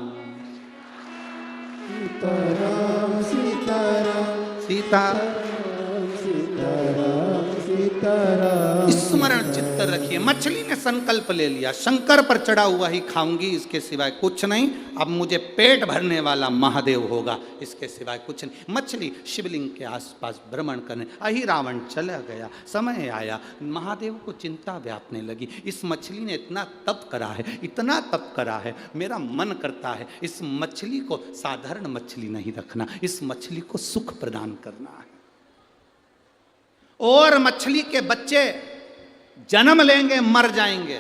सीताराम सीताराम सीताराम सीताराम सीताराम, स्मरण चित्त रखिए। मछली ने संकल्प ले लिया, शंकर पर चढ़ा हुआ ही खाऊंगी, इसके सिवाय कुछ नहीं। अब मुझे पेट भरने वाला महादेव होगा, इसके सिवाय कुछ नहीं। मछली शिवलिंग के आसपास भ्रमण करने, अहि रावण चला गया। समय आया, महादेव को चिंता व्यापने लगी। इस मछली ने इतना तप करा है, इतना तप करा है, मेरा मन करता है इस मछली को साधारण मछली नहीं रखना, इस मछली को सुख प्रदान करना है। और मछली के बच्चे जन्म लेंगे, मर जाएंगे,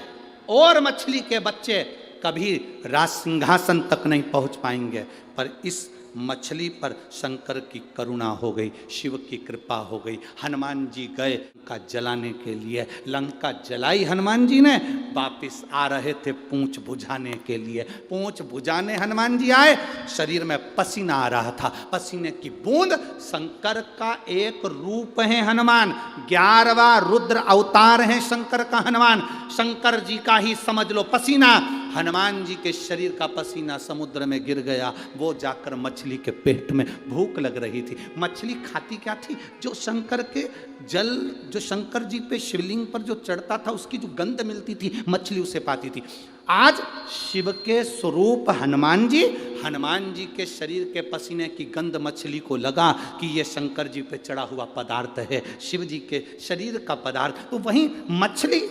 और मछली के बच्चे कभी राज सिंहासन तक नहीं पहुंच पाएंगे। पर इस मछली पर शंकर की करुणा हो गई, शिव की कृपा हो गई। हनुमान जी गए लंका जलाने के लिए, लंका जलाई हनुमान जी ने। वापिस आ रहे थे पूंछ बुझाने के लिए, पूंछ बुझाने हनुमान जी आए, शरीर में पसीना आ रहा था, पसीने की बूंद। शंकर का एक रूप है हनुमान, 11वां रुद्र अवतार है शंकर का हनुमान। शंकर जी का ही समझ लो पसीना, हनुमान जी के शरीर का पसीना समुद्र में गिर गया। वो जाकर मछली के पेट में, भूख लग रही थी। मछली खाती क्या थी? जो शंकर के जल, जो शंकर जी पे शिवलिंग पर जो चढ़ता था, उसकी जो गंध मिलती थी, मछली उसे पाती थी। आज शिव के स्वरूप हनुमान जी के शरीर के पसीने की गंध मछली को लगा कि ये शंकर जी पे चढ़ा हुआ पदार्थ है, शिव जी के शरीर का पदार्थ। तो वहीं मछली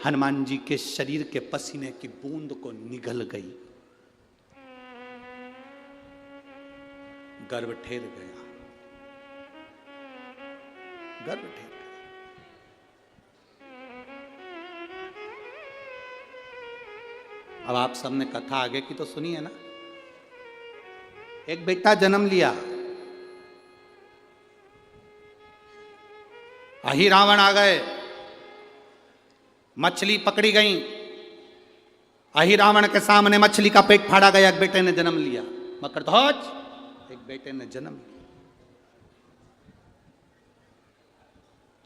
हनुमान जी के शरीर के पसीने की बूंद को निगल गई, गर्भ ठेर गया, गर्भ ठेर गया। अब आप सबने कथा आगे की तो सुनी है ना। एक बेटा जन्म लिया, अहि रावण आ गए, मछली पकड़ी गई, अहि रावण के सामने मछली का पेट फाड़ा गया। एक बेटे ने जन्म लिया, मकरध्वज, एक बेटे ने जन्म लिया।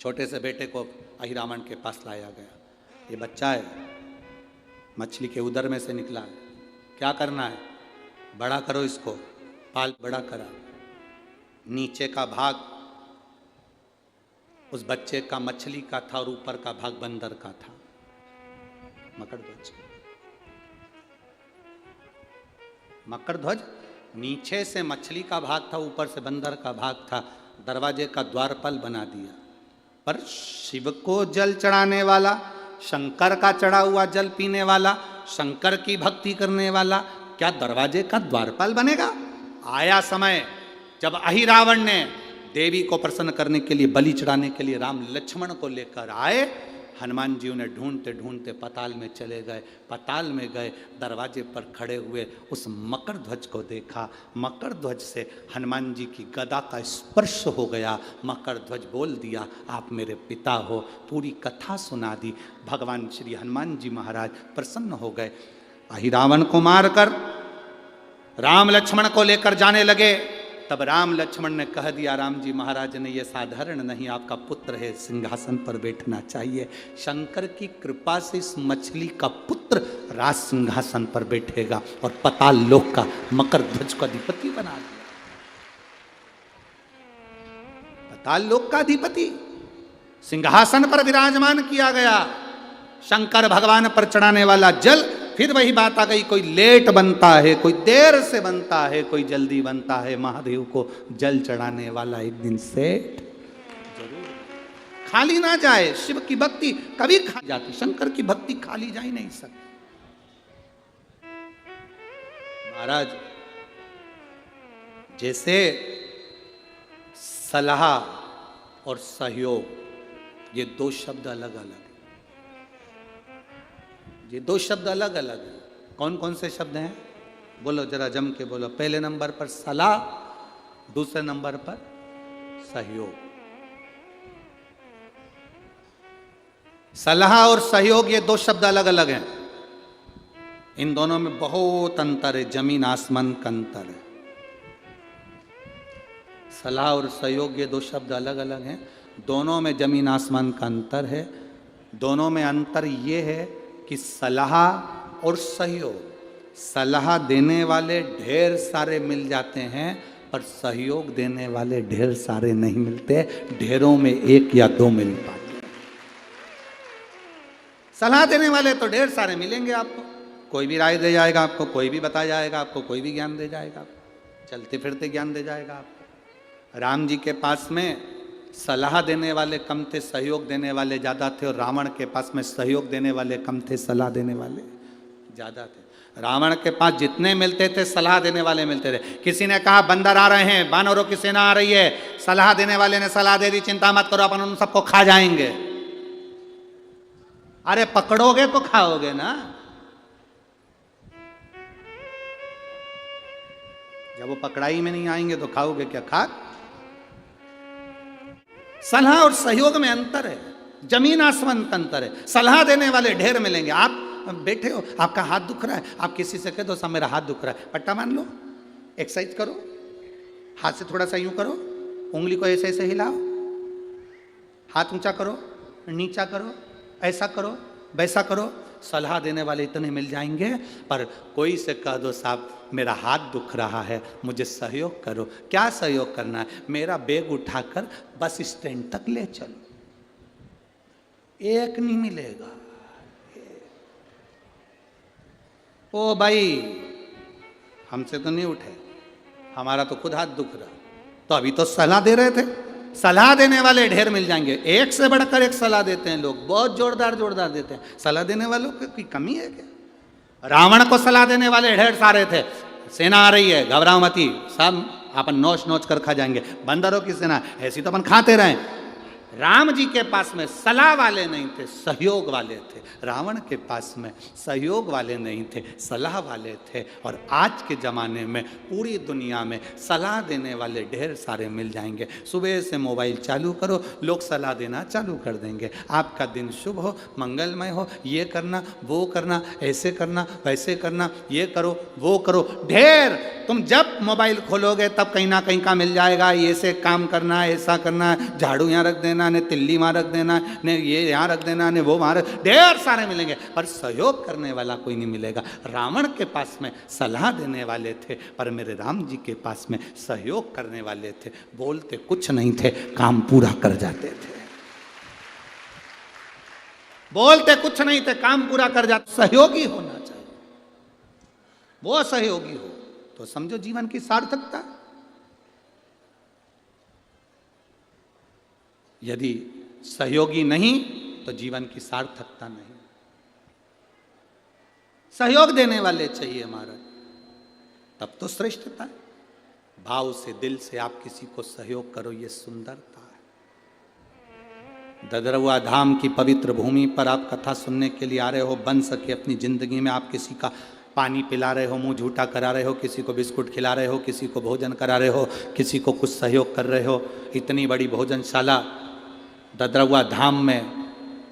छोटे से बेटे को अहि रावण के पास लाया गया। ये बच्चा है, मछली के उदर में से निकला है, क्या करना है? बड़ा करो इसको, पाल बड़ा करा। नीचे का भाग उस बच्चे का मछली का था और ऊपर का भाग बंदर का था, मकरध्वज। मकरध्वज नीचे से मछली का भाग था, ऊपर से बंदर का भाग था। दरवाजे का द्वारपाल बना दिया। पर शिव को जल चढ़ाने वाला, शंकर का चढ़ा हुआ जल पीने वाला, शंकर की भक्ति करने वाला क्या दरवाजे का द्वारपाल बनेगा? आया समय जब अहि रावण ने देवी को प्रसन्न करने के लिए, बलि चढ़ाने के लिए राम लक्ष्मण को लेकर आए। हनुमान जी उन्हें ढूंढते ढूंढते पताल में चले गए। पताल में गए, दरवाजे पर खड़े हुए उस मकरध्वज को देखा। मकरध्वज से हनुमान जी की गदा का स्पर्श हो गया। मकरध्वज बोल दिया, आप मेरे पिता हो। पूरी कथा सुना दी। भगवान श्री हनुमान जी महाराज प्रसन्न हो गए। अहि रावण को मारकर राम लक्ष्मण को लेकर जाने लगे। तब राम लक्ष्मण ने कह दिया, राम जी महाराज ने, ये साधारण नहीं, आपका पुत्र है, सिंहासन पर बैठना चाहिए। शंकर की कृपा से इस मछली का पुत्र राज सिंहासन पर बैठेगा और पताल लोक का मकरध्वज का अधिपति बना दिया। पताल लोक का अधिपति सिंहासन पर विराजमान किया गया। शंकर भगवान पर चढ़ाने वाला जल, फिर वही बात आ गई, कोई लेट बनता है, कोई देर से बनता है, कोई जल्दी बनता है। महादेव को जल चढ़ाने वाला एक दिन सेठ जरूर खाली ना जाए। शिव की भक्ति कभी खाली जाती, शंकर की भक्ति खाली जा ही नहीं सकती। महाराज, जैसे सलाह और सहयोग, ये दो शब्द अलग अलग, ये दो शब्द अलग अलग हैं। कौन कौन से शब्द हैं? बोलो जरा जम के बोलो। पहले नंबर पर सलाह, दूसरे नंबर पर सहयोग। सलाह और सहयोग, ये दो शब्द अलग अलग हैं। इन दोनों में बहुत अंतर है, जमीन आसमान का अंतर है। सलाह और सहयोग, ये दो शब्द अलग अलग हैं। दोनों में जमीन आसमान का अंतर है। दोनों में अंतर ये है कि सलाह और सहयोग, सलाह देने वाले ढेर सारे मिल जाते हैं, पर सहयोग देने वाले ढेर सारे नहीं मिलते। ढेरों में एक या दो मिल पाते। सलाह देने वाले तो ढेर सारे मिलेंगे आपको, कोई भी राय दे जाएगा आपको, कोई भी बता जाएगा आपको, कोई भी ज्ञान दे जाएगा आपको, चलते फिरते ज्ञान दे जाएगा आपको। राम जी के पास में सलाह देने वाले कम थे, सहयोग देने वाले ज़्यादा थे, और रावण के पास में सहयोग देने वाले कम थे, सलाह देने वाले ज़्यादा थे। रावण के पास जितने मिलते थे सलाह देने वाले मिलते थे। किसी ने कहा बंदर आ रहे हैं, बानरों की सेना आ रही है, सलाह देने वाले ने सलाह दे दी, चिंता मत करो अपन उन सबको खा जाएंगे। अरे पकड़ोगे तो खाओगे ना, जब वो पकड़ाई में नहीं आएंगे तो खाओगे क्या? खा। सलाह और सहयोग में अंतर है, जमीन आसमान का अंतर है। सलाह देने वाले ढेर मिलेंगे। आप बैठे हो, आपका हाथ दुख रहा है, आप किसी से कह दो साहब मेरा हाथ दुख रहा है, पट्टा मान लो, एक्सरसाइज करो, हाथ से थोड़ा सा यूं करो, उंगली को ऐसे ऐसे हिलाओ, हाथ ऊंचा करो, नीचा करो, ऐसा करो, वैसा करो। सलाह देने वाले इतने मिल जाएंगे। पर कोई से कह दो साहब मेरा हाथ दुख रहा है, मुझे सहयोग करो। क्या सहयोग करना है? मेरा बैग उठाकर बस स्टैंड तक ले चलो, एक नहीं मिलेगा। ओ भाई हमसे तो नहीं उठे, हमारा तो खुद हाथ दुख रहा। तो अभी तो सलाह दे रहे थे, सलाह देने वाले ढेर मिल जाएंगे। एक से बढ़कर एक सलाह देते हैं लोग, बहुत जोरदार जोरदार देते हैं। सलाह देने वालों की कमी है क्या? रावण को सलाह देने वाले ढेर सारे थे, सेना आ रही है घबराओ मती, सब अपन नोच नोच कर खा जाएंगे। बंदरों की सेना ऐसी तो अपन खाते रहें। राम जी के पास में सलाह वाले नहीं थे, सहयोग वाले थे। रावण के पास में सहयोग वाले नहीं थे, सलाह वाले थे। और आज के ज़माने में पूरी दुनिया में सलाह देने वाले ढेर सारे मिल जाएंगे। सुबह से मोबाइल चालू करो, लोग सलाह देना चालू कर देंगे। आपका दिन शुभ हो, मंगलमय हो, ये करना वो करना, ऐसे करना वैसे करना, ये करो वो करो, ढेर। तुम जब मोबाइल खोलोगे तब कहीं ना कहीं का मिल जाएगा, ऐसे काम करना है, ऐसा करना है, झाड़ू यहाँ रख देना, ने तिल्ली वहां रख देना, ने ये यहाँ रख देना, ने वो वहां रख, ढेर सारे मिलेंगे पर सहयोग करने वाला कोई नहीं मिलेगा। रावण के पास में सलाह देने वाले थे, पर मेरे राम जी के पास में सहयोग करने वाले थे। बोलते कुछ नहीं थे, काम पूरा कर जाते थे। बोलते कुछ नहीं थे, काम पूरा कर जाते। सहयोगी होना चाहिए, वो सहयोगी हो तो समझो जीवन की सार्थकता। यदि सहयोगी नहीं तो जीवन की सार्थकता नहीं। सहयोग देने वाले चाहिए महाराज, तब तो श्रेष्ठता है। भाव से, दिल से आप किसी को सहयोग करो, ये सुंदरता है। ददरवा धाम की पवित्र भूमि पर आप कथा सुनने के लिए आ रहे हो, बन सके अपनी जिंदगी में आप किसी का पानी पिला रहे हो, मुंह झूठा करा रहे हो, किसी को बिस्कुट खिला रहे हो, किसी को भोजन करा रहे हो, किसी को कुछ सहयोग कर रहे हो। इतनी बड़ी भोजनशाला ददरवा धाम में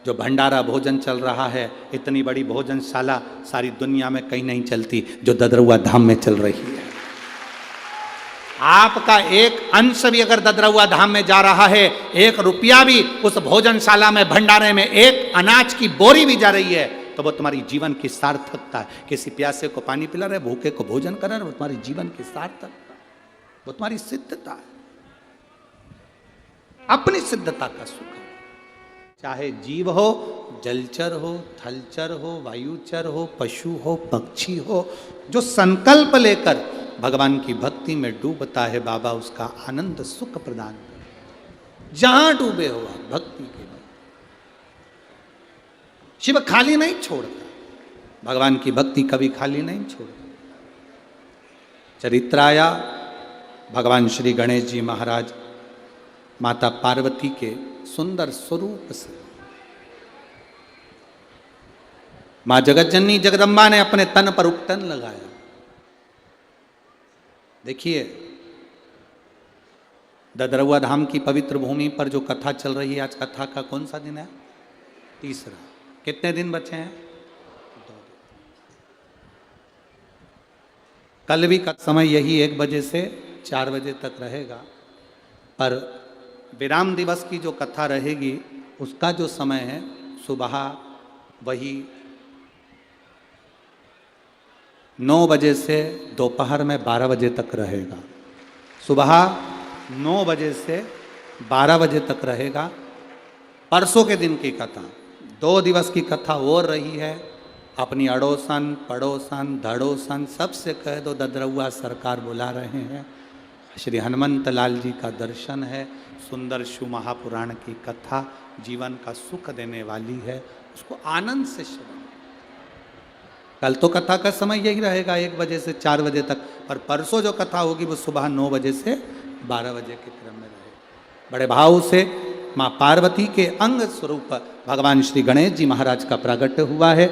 जो भंडारा भोजन चल रहा है, इतनी बड़ी भोजनशाला सारी दुनिया में कहीं नहीं चलती जो ददरवा धाम में चल रही है। आपका एक अंश भी अगर ददरवा धाम में जा रहा है, 1 रुपया भी उस भोजनशाला में, भंडारे में एक अनाज की बोरी भी जा रही है, तो वो तुम्हारी जीवन की सार्थकता है। किसी प्यासे को पानी पिला रहे, भूखे को भोजन करा रहे, वो तुम्हारी जीवन की सार्थकता, वो तुम्हारी सिद्धता है, अपनी सिद्धता का सुख है। चाहे जीव हो, जलचर हो, थलचर हो, वायुचर हो, पशु हो, पक्षी हो, जो संकल्प लेकर भगवान की भक्ति में डूबता है, बाबा उसका आनंद सुख प्रदान करता। जहां डूबे हो आप भक्ति के, शिव खाली नहीं छोड़ता, भगवान की भक्ति कभी खाली नहीं छोड़ता। चरित्राया भगवान श्री गणेश जी महाराज माता पार्वती के सुंदर स्वरूप से, मां जगतजननी जगदम्बा ने अपने तन पर उपटन लगाया। देखिए ददरवा धाम की पवित्र भूमि पर जो कथा चल रही है, आज कथा का कौन सा दिन है? तीसरा। कितने दिन बचे हैं? 2 दिन। कल भी का समय यही 1 बजे से 4 बजे तक रहेगा, पर विराम दिवस की जो कथा रहेगी उसका जो समय है सुबह वही 9 बजे से दोपहर में 12 बजे तक रहेगा। सुबह 9 बजे से 12 बजे तक रहेगा परसों के दिन की कथा। 2 दिवस की कथा हो रही है। अपनी अड़ोसन पड़ोसन धड़ोसन सबसे कह दो ददरउआ सरकार बुला रहे हैं। श्री हनुमंत लाल जी का दर्शन है। सुंदर शिव महापुराण की कथा जीवन का सुख देने वाली है, उसको आनंद से श्रवण। कल तो कथा का समय यही रहेगा 1 बजे से 4 बजे तक, और परसों जो कथा होगी वो सुबह 9 बजे से 12 बजे के क्रम में रहेगी। बड़े भाव से माँ पार्वती के अंग स्वरूप भगवान श्री गणेश जी महाराज का प्रागट्य हुआ है।